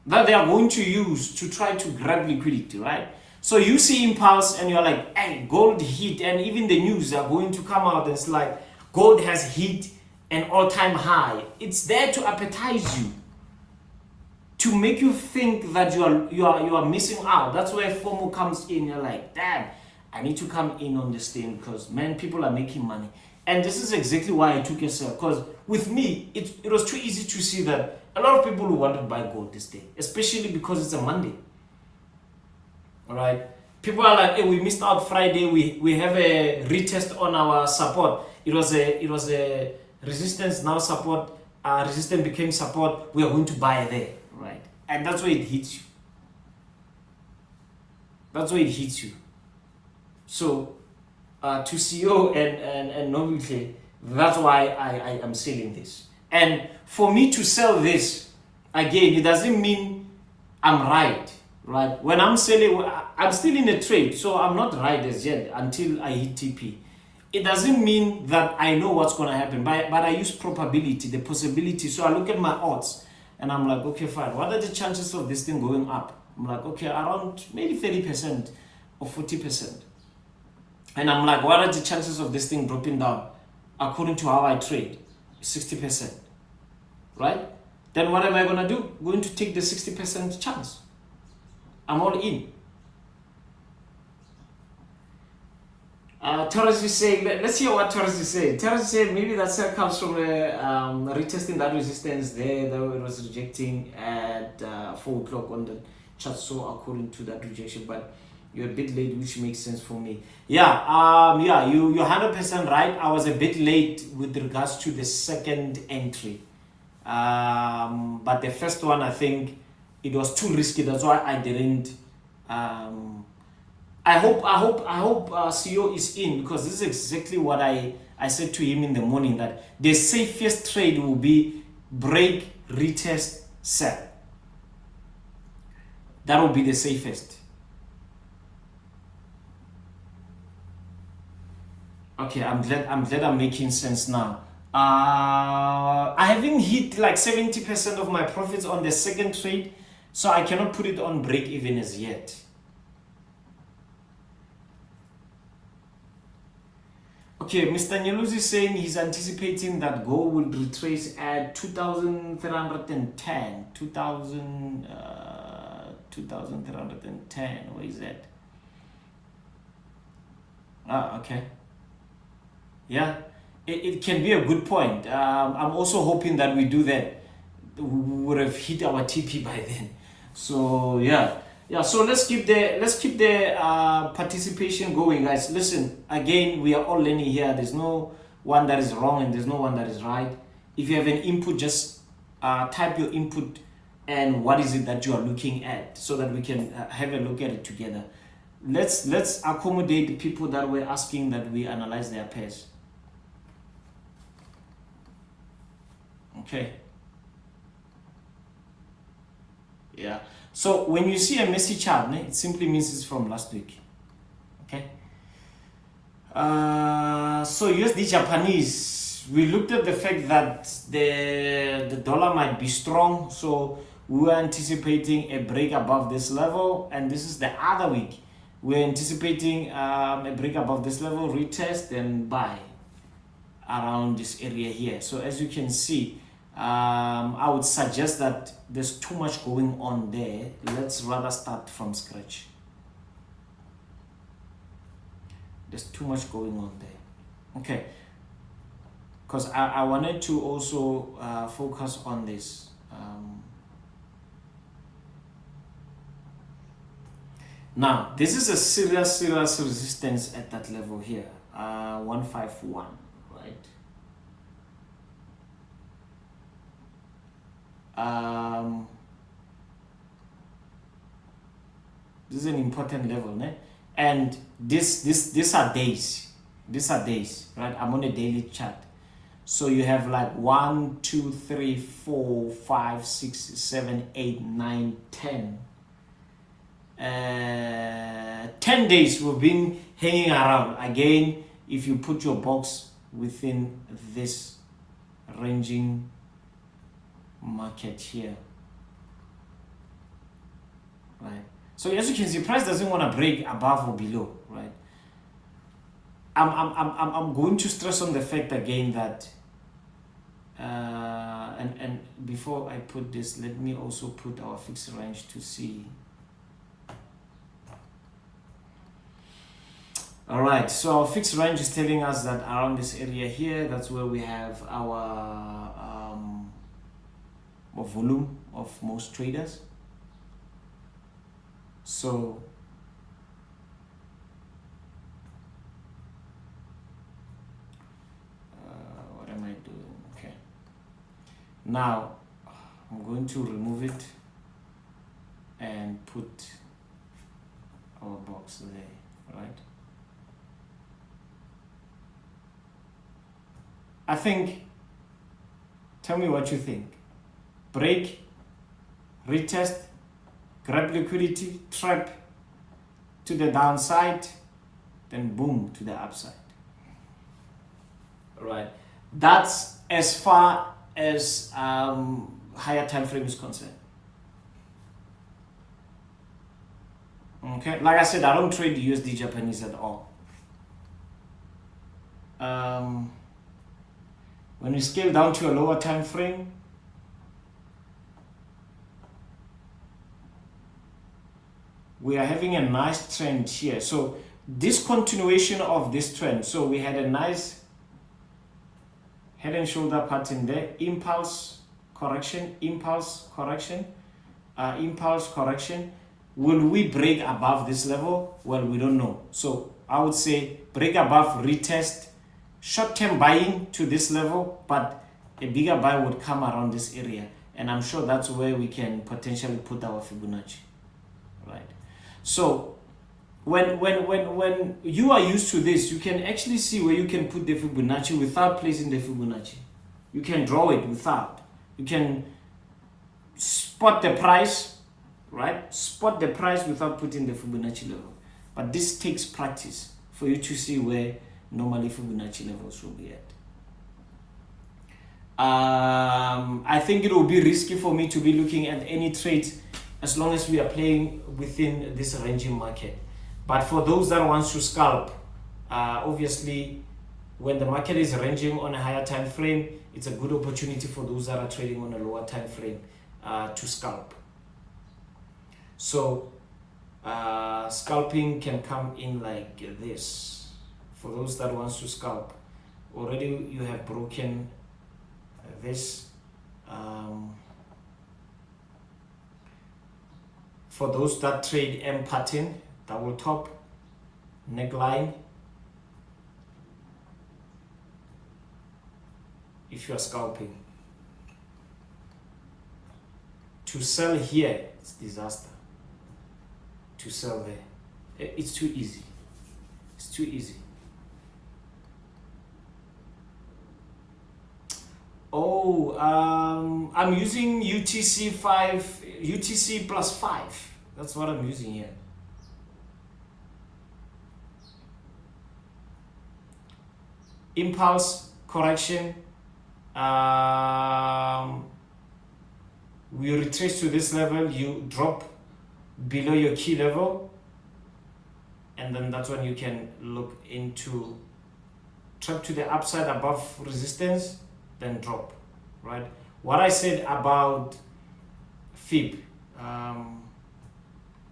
that they are going to use to try to grab liquidity, right? So you see impulse and you're like, hey, gold hit, and even the news are going to come out and it's like, gold has hit an all-time high. It's there to appetize you, to make you think that you are missing out. That's where FOMO comes in. You're like, damn, I need to come in on this thing because, man, people are making money. And this is exactly why I took a sell. Because with me, it was too easy to see that a lot of people who want to buy gold this day, especially because it's a Monday. All right? People are like, hey, we missed out Friday. We have a retest on our support. It was a resistance, now support. resistance became support, we are going to buy there, right? And that's where it hits you. That's where it hits you. So to CEO and Nobuke, that's why I am selling this. And for me to sell this, again, it doesn't mean I'm right. When I'm selling, I'm still in a trade, so I'm not right as yet until I hit TP. It doesn't mean that I know what's going to happen, but I use probability, the possibility. So I look at my odds and I'm like, okay, fine. What are the chances of this thing going up? I'm like, okay, around maybe 30% or 40%. And I'm like, what are the chances of this thing dropping down? According to how I trade, 60%. Right? Then what am I going to do? I'm going to take the 60% chance. I'm all in. Torres is saying, let's hear what Torres is saying. Torres is saying maybe that sell comes from retesting that resistance there that it was rejecting at 4 o'clock on the chart. So according to that rejection, but you're a bit late, which makes sense for me. Yeah, you're 100% right. I was a bit late with regards to the second entry. But the first one, I think it was too risky. That's why I didn't. I hope CEO is in, because this is exactly what I said to him in the morning, that the safest trade will be break, retest, sell. That will be the safest. Okay, I'm glad I'm making sense now. I haven't hit like 70% of my profits on the second trade, so I cannot put it on break even as yet. Okay, Mr. Nyeluzi is saying he's anticipating that gold will retrace at 2,310. 2,310. Where is that? Okay. Yeah, it can be a good point. I'm also hoping that we do that. We would have hit our TP by then. So yeah. So let's keep the participation going, guys. Listen, again, we are all learning here. There's no one that is wrong and there's no one that is right. If you have an input, just type your input and what is it that you are looking at, so that we can have a look at it together. Let's accommodate the people that were asking that we analyze their pairs. Okay. Yeah. So when you see a messy chart, it simply means it's from last week. Okay. So USD Japanese, we looked at the fact that the dollar might be strong, so we were anticipating a break above this level, and this is the other week. We're anticipating a break above this level, retest, and buy around this area here. So as you can see, I would suggest that there's too much going on there. Let's rather start from scratch. There's too much going on there. Okay. Because I wanted to also focus on this. Now, this is a serious resistance at that level here. 151, right? This is an important level, né? And these are days. These are days, right? I'm on a daily chart. So you have like 1, 2, 3, 4, 5, 6, 7, 8, 9, 10. 10 days we've been hanging around. Again, if you put your box within this ranging market here, right? So as you can see, price doesn't want to break above or below, right? I'm going to stress on the fact again that and before I put this, let me also put our fixed range to see. All right, so our fixed range is telling us that around this area here, that's where we have our volume of most traders. So what am I doing? Okay, Now I'm going to remove it and put our box there, right? I think, tell me what you think. Break, retest, grab liquidity, trap to the downside, then boom to the upside. Right. That's as far as higher time frame is concerned. Okay, like I said, I don't trade USD Japanese at all. When we scale down to a lower time frame, we are having a nice trend here. So this continuation of this trend, so we had a nice head and shoulder pattern there, impulse correction, impulse correction, impulse correction. Will we break above this level? Well, we don't know. So I would say break above, retest, short-term buying to this level, but a bigger buy would come around this area, and I'm sure that's where we can potentially put our Fibonacci, right? So when you are used to this, you can actually see where you can put the Fibonacci without placing the Fibonacci. You can draw it without. You can spot the price, right? Spot the price without putting the Fibonacci level. But this takes practice for you to see where normally Fibonacci levels will be at. I think it will be risky for me to be looking at any trades as long as we are playing within this ranging market. But for those that wants to scalp, obviously when the market is ranging on a higher time frame, it's a good opportunity for those that are trading on a lower time frame to scalp. So scalping can come in like this. For those that wants to scalp, already you have broken this. For those that trade M pattern, double top, neckline, if you are scalping, to sell here, it's disaster. To sell there, it's too easy. It's too easy. Oh, I'm using UTC 5, UTC plus 5. That's what I'm using here. Impulse correction. We retrace to this level, you drop below your key level, and then that's when you can look into trap to the upside above resistance, then drop, right? What I said about Fib,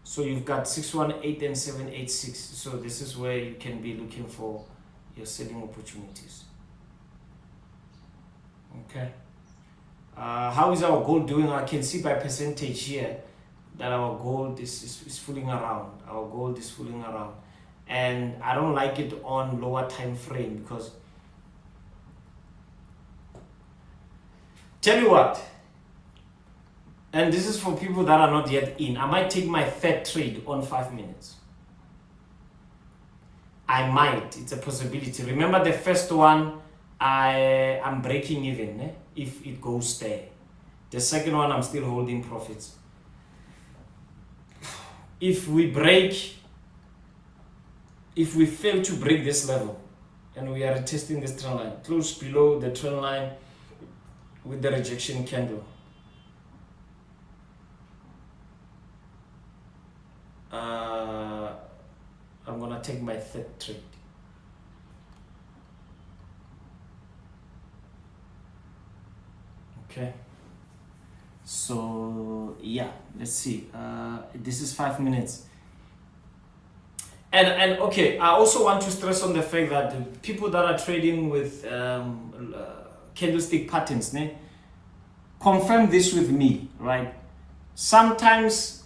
so you've got 618 and 786, so this is where you can be looking for your selling opportunities. Okay, how is our gold doing? I can see by percentage here that our gold is fooling around. Our gold is fooling around, and I don't like it on lower time frame because, tell you what, and this is for people that are not yet in, I might take my third trade on 5 minutes. I might, it's a possibility. Remember the first one, I'm breaking even if it goes there. The second one, I'm still holding profits. If we fail to break this level and we are retesting this trend line, close below the trend line with the rejection candle, I'm gonna take my third trade. Okay, so yeah, let's see. This is 5 minutes, and okay, I also want to stress on the fact that the people that are trading with candlestick patterns, confirm this with me, right? Sometimes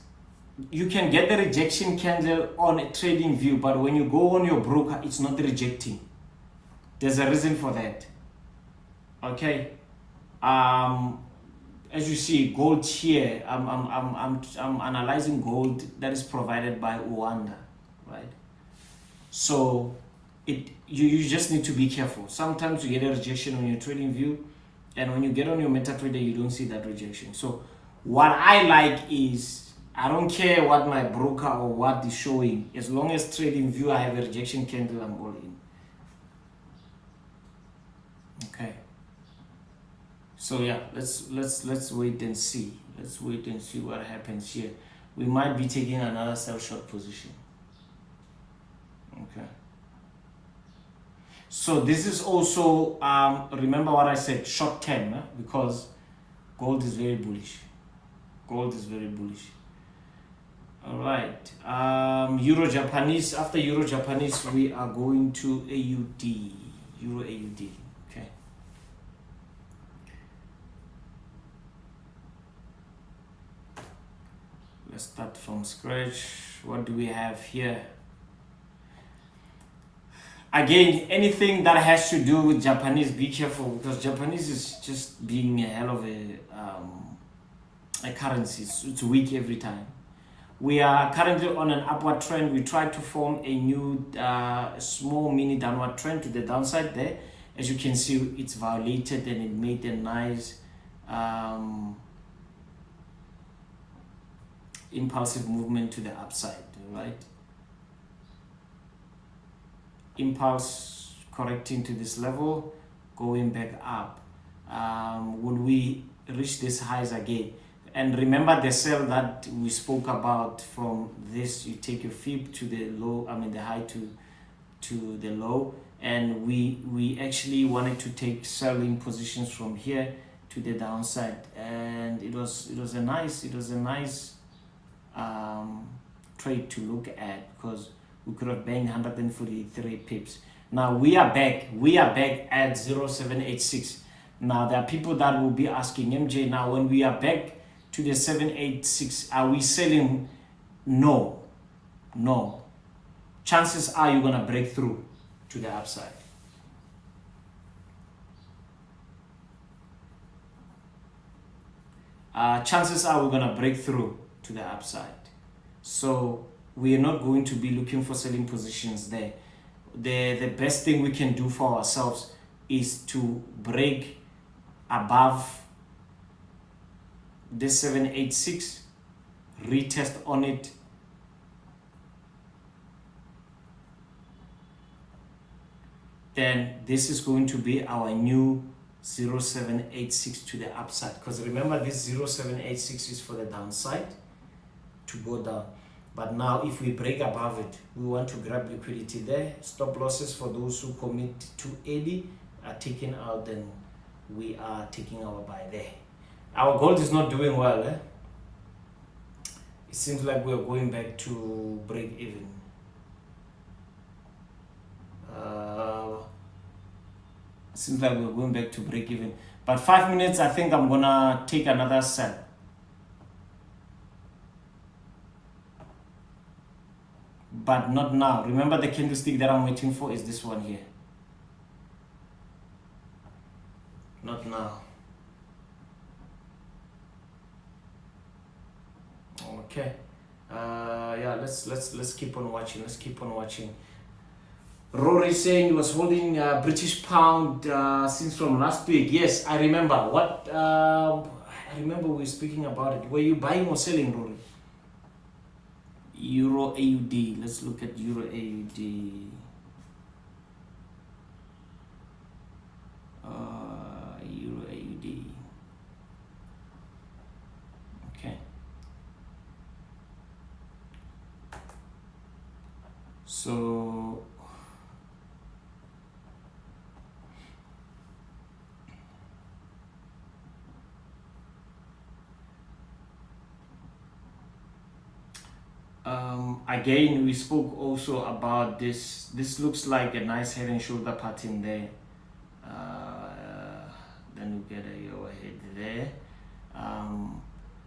you can get the rejection candle on a trading view, but when you go on your broker, it's not rejecting. There's a reason for that. Okay, as you see, gold here, I'm analyzing gold that is provided by Uwanda, right? So you just need to be careful. Sometimes you get a rejection on your trading view, and when you get on your MetaTrader, you don't see that rejection. So what I like is, I don't care what my broker or what is showing, as long as trading view I have a rejection candle, I'm all in. Okay. So yeah, let's wait and see. Let's wait and see what happens here. We might be taking another sell short position. Okay. So this is also remember what I said, short term, because gold is very bullish. Gold is very bullish. All right. Euro Japanese. After Euro Japanese, we are going to AUD. Euro AUD. Okay. Let's start from scratch. What do we have here? Again, anything that has to do with Japanese, be careful, because Japanese is just being a hell of a currency. It's weak every time. We are currently on an upward trend. We tried to form a new small mini downward trend to the downside there. As you can see, it's violated and it made a nice impulsive movement to the upside, right? Impulse correcting to this level, going back up. Would we reach these highs again? And remember the sell that we spoke about, from this you take your fib to the low, the high to the low, and we actually wanted to take selling positions from here to the downside, and it was a nice trade to look at, because we could have banged 143 pips. Now we are back at 0786. Now there are people that will be asking, MJ, now when we are back to the 786, are we selling? No. Chances are you're gonna break through to the upside. Chances are we're gonna break through to the upside. So we are not going to be looking for selling positions there. The best thing we can do for ourselves is to break above this 786, retest on it, then this is going to be our new 0786 to the upside, because remember this 0786 is for the downside to go down. But now if we break above it, we want to grab liquidity there. Stop losses for those who commit to 80 are taken out, then we are taking our buy there. Our gold is not doing well. It seems like we are going back to break even. Seems like we're going back to break even. But 5 minutes, I think I'm gonna take another sell. But not now. Remember, the candlestick that I'm waiting for is this one here. Not now. Okay. Yeah, let's keep on watching. Rory saying he was holding British pound since from last week. Yes, I remember. I remember we were speaking about it. Were you buying or selling, Rory? Euro AUD. Let's look at Euro AUD. Euro AUD. Okay. So again, we spoke also about this. This looks like a nice head and shoulder pattern there. Then we get a overhead there.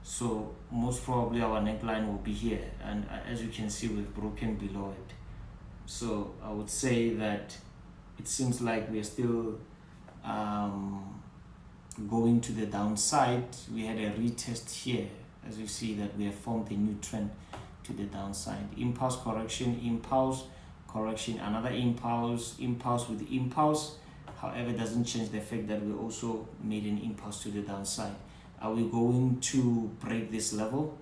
So most probably our neckline will be here, and as you can see, we've broken below it. So I would say that it seems like we're still going to the downside. We had a retest here, as you see that we have formed a new trend to the downside. Impulse correction, another impulse with impulse. However, it doesn't change the fact that we also made an impulse to the downside. Are we going to break this level?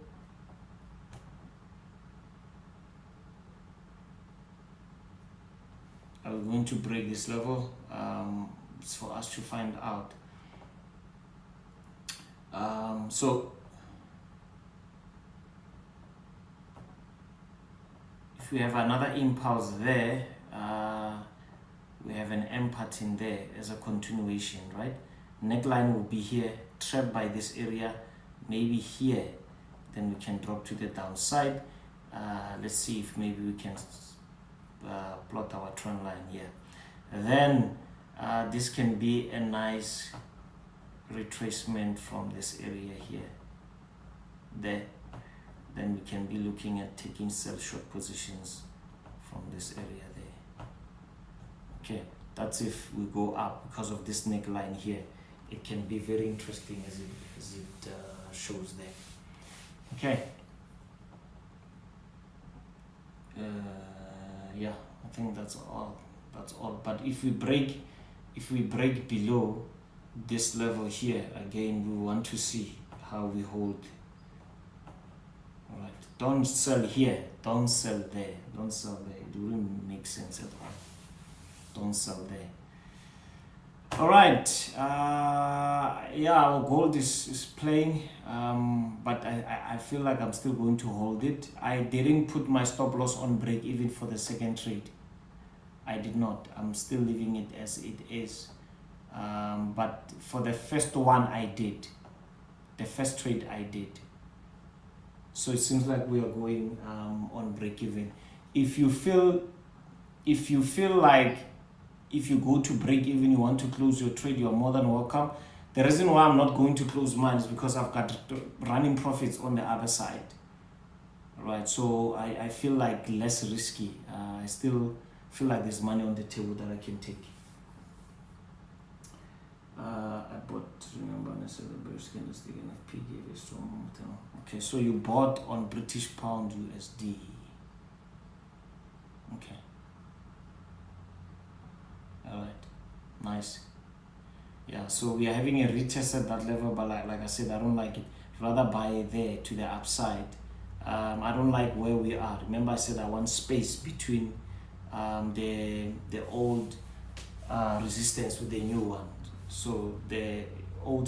Are we going to break this level? It's for us to find out. So if we have another impulse there, we have an M pattern there as a continuation, right? Neckline will be here, trapped by this area, maybe here, then we can drop to the downside. Let's see if maybe we can plot our trend line here. Then this can be a nice retracement from this area here, there. Then we can be looking at taking sell short positions from this area there. Okay, that's if we go up because of this neckline here. It can be very interesting as it shows there. Okay. Yeah, I think that's all. But if we break below this level here, again we want to see how we hold. All right, don't sell here, don't sell there, it wouldn't make sense at all. Don't sell there. All right, yeah, our gold is playing, but I feel like I'm still going to hold it. I didn't put my stop loss on break even for the second trade. I did not. I'm still leaving it as it is. But for the first one I did. The first trade I did. So it seems like we are going on break even. If you feel like if you go to break even, you want to close your trade, you are more than welcome. The reason why I'm not going to close mine is because I've got running profits on the other side. Right, so I feel like less risky. I still feel like there's money on the table that I can take. I bought, remember I said the bearish candlestick NFP gave a strong momentum. Okay, so you bought on British Pound USD. Okay. Alright, nice. Yeah, so we are having a retest at that level, but like I said, I don't like it. Rather buy there to the upside. I don't like where we are. Remember I said I want space between the old resistance with the new one. So the old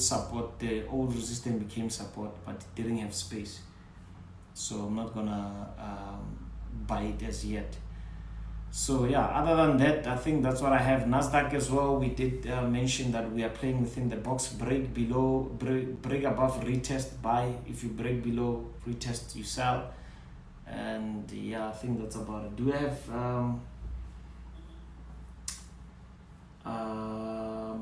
resistance became support, but it didn't have space. So I'm not gonna buy it as yet. So yeah, other than that, I think that's what I have. Nasdaq as well, we did mention that we are playing within the box. Break below, break above, retest, buy. If you break below, retest, you sell. And yeah, I think that's about it. Do we have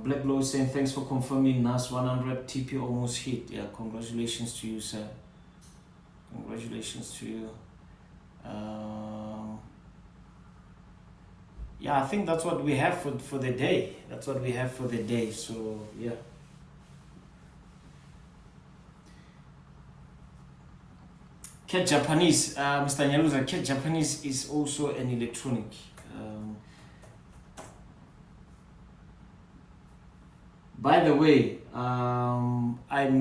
Black Low saying thanks for confirming NAS 100 TP almost hit. Yeah, congratulations to you, sir. Congratulations to you. Yeah, I think that's what we have for the day. That's what we have for the day. So yeah. Cat Japanese, Mr. Nyaluza, Cat Japanese is also an electronic. By the way, I have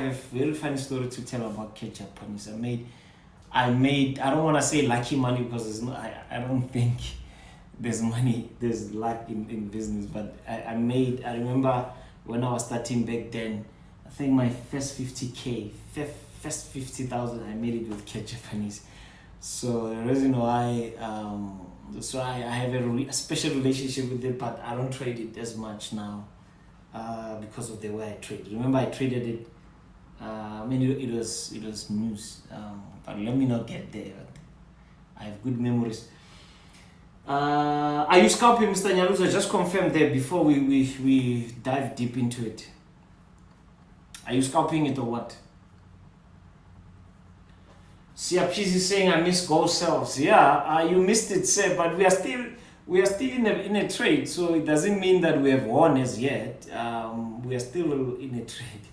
a very funny story to tell about Cat Japanese. I don't want to say lucky money because I don't think there's luck in business, but I remember when I was starting back then, I think my first 50K, first 50,000, I made it with Cat Japanese. So the reason why, so I have a special relationship with it, but I don't trade it as much now because of the way I trade. Remember I traded it, it was news, but let me not get there. I have good memories. Are you scalping, Mr. Nyaluza? Just confirm there before we dive deep into it. Are you scalping it or what? CRPs is saying I miss gold selves. Yeah, you missed it, sir, but we are still we are still in a trade, so it doesn't mean that we have won as yet. We are still in a trade.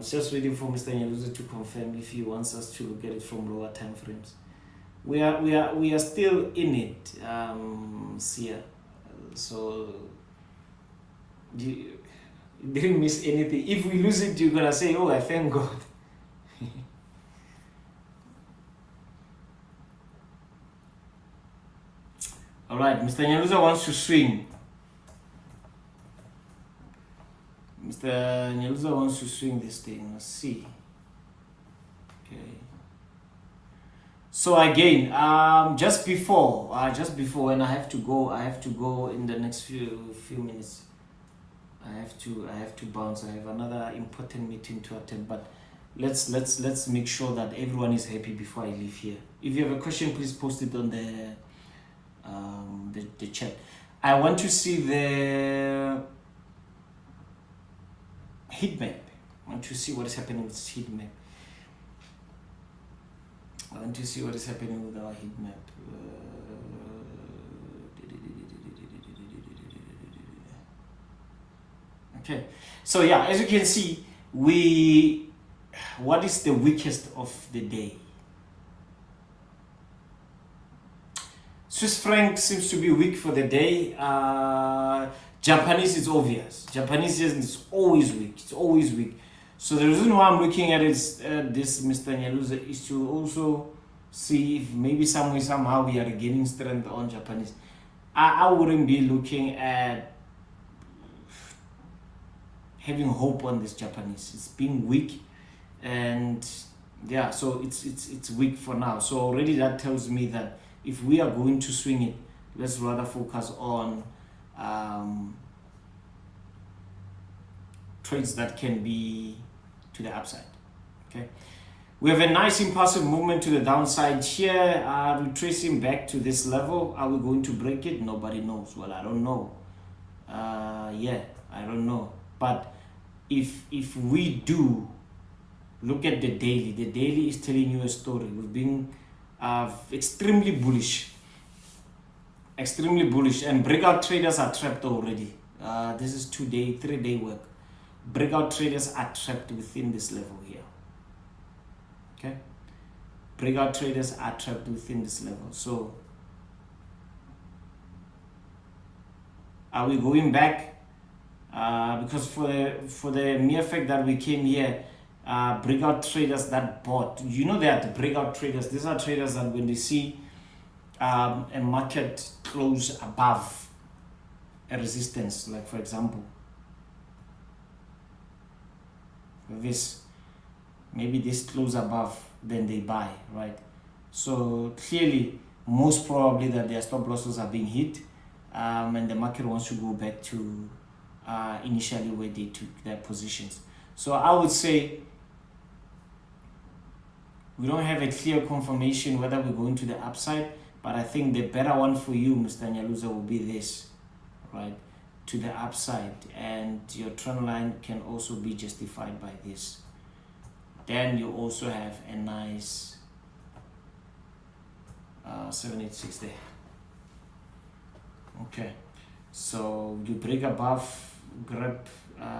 Just waiting for Mr. Nyaluza to confirm if he wants us to look at it from lower time frames. We are still in it, Sia. So you didn't miss anything. If we lose it, you're gonna say, "Oh, I thank God." All right, Mr. Nyaluza wants to swing. Mr. Nyaluza wants to swing this thing. Let's see. Okay. So again, just before when I have to go in the next few minutes. I have to bounce. I have another important meeting to attend. But let's make sure that everyone is happy before I leave here. If you have a question, please post it on the chat. I want to see the heat map. I want to see what is happening with this heat map. I want to see what is happening with our heat map. Okay, so yeah, as you can see, what is the weakest of the day? Swiss franc seems to be weak for the day. Japanese is obvious. Japanese is always weak. It's always weak. So the reason why I'm looking at this Mr. Nyaluza is to also see if maybe somehow we are gaining strength on Japanese. I wouldn't be looking at having hope on this Japanese. It's being weak, and yeah, so it's weak for now. So already that tells me that if we are going to swing it, let's rather focus on trades that can be to the upside. Okay, we have a nice impulsive movement to the downside here, retracing back to this level. Are we going to break it? Nobody knows. Well, I don't know. Yeah, I don't know. But if we do look at the daily is telling you a story. We've been extremely bullish, and breakout traders are trapped already. This is 3-day work. Breakout traders are trapped within this level here. Okay, breakout traders are trapped within this level. So are we going back? Because for the mere fact that we came here, breakout traders that bought, they are the breakout traders. These are traders that when they see a market close above a resistance, like for example maybe this close above, then they buy, right? So clearly, most probably that their stop losses are being hit, and the market wants to go back to initially where they took their positions. So I would say we don't have a clear confirmation whether we're going to the upside, but I think the better one for you, Mr. Nyaluza, will be this, right? To the upside, and your trend line can also be justified by this. Then you also have a nice 786 there. Okay, so you break above, grab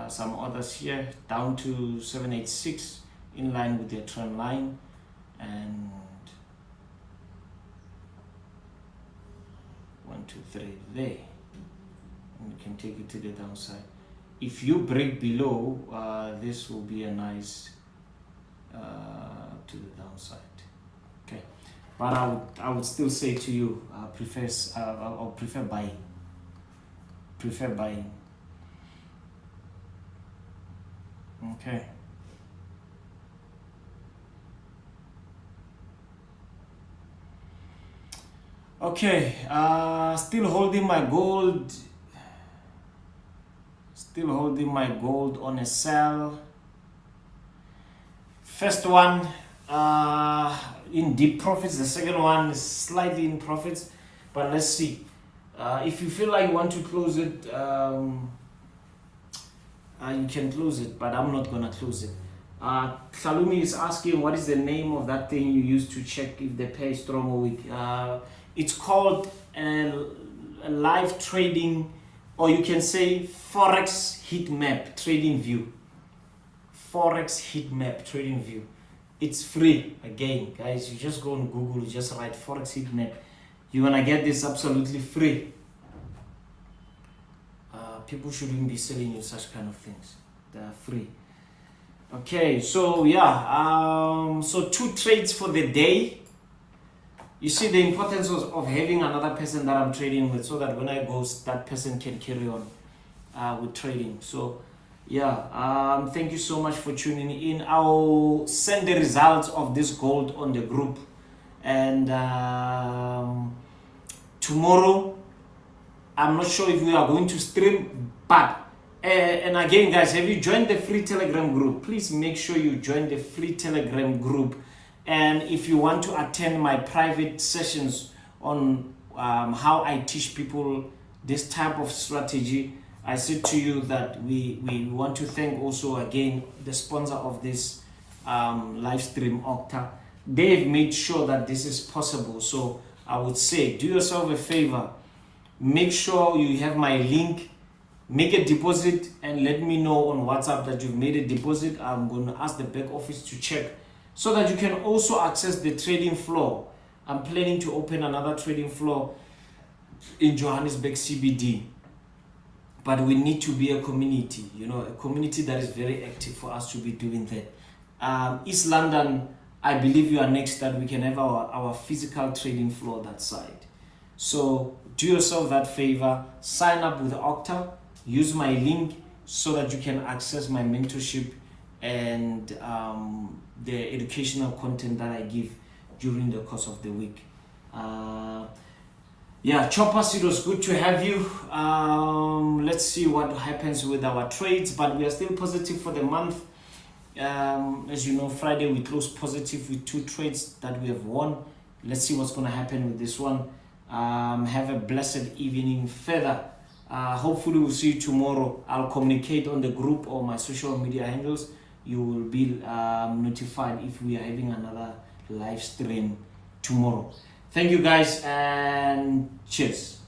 some others here down to 786 in line with your trend line, and 1, 2, 3 there. You can take it to the downside. If you break below, this will be a nice to the downside. Okay, but I would still say to you, I'll prefer buying. Okay. Okay. Still holding my gold. Still holding my gold on a sell. First one in deep profits. The second one is slightly in profits. But let's see. If you feel like you want to close it, you can close it. But I'm not going to close it. Salumi is asking, what is the name of that thing you use to check if the pair is strong or weak? It's called a live trading, or you can say Forex heat map trading view. Forex heat map trading view. It's free. Again, guys, you just go on Google, you just write Forex heat map. You're gonna get this absolutely free. People shouldn't be selling you such kind of things. They're free. Okay, so yeah, so 2 trades for the day. You see the importance of having another person that I'm trading with, so that when I go, that person can carry on with trading. So yeah, thank you so much for tuning in. I'll send the results of this gold on the group, and tomorrow I'm not sure if we are going to stream, but and again, guys, have you joined the free Telegram group? Please make sure you join the free Telegram group. And if you want to attend my private sessions on how I teach people this type of strategy, I said to you that we want to thank also again the sponsor of this live stream, Okta. They've made sure that this is possible. So I would say, do yourself a favor. Make sure you have my link. Make a deposit and let me know on WhatsApp that you've made a deposit. I'm going to ask the back office to check, so that you can also access the trading floor. I'm planning to open another trading floor in Johannesburg CBD. But we need to be a community, a community that is very active for us to be doing that. East London, I believe you are next, that we can have our physical trading floor that side. So do yourself that favor, sign up with Okta, use my link so that you can access my mentorship and the educational content that I give during the course of the week. Yeah, Choppers, it was good to have you. Let's see what happens with our trades, but we are still positive for the month. As you know, Friday we closed positive with 2 trades that we have won. Let's see what's going to happen with this one. Have a blessed evening further. Hopefully we'll see you tomorrow. I'll communicate on the group or my social media handles. You will be notified if we are having another live stream tomorrow. Thank you guys, and cheers.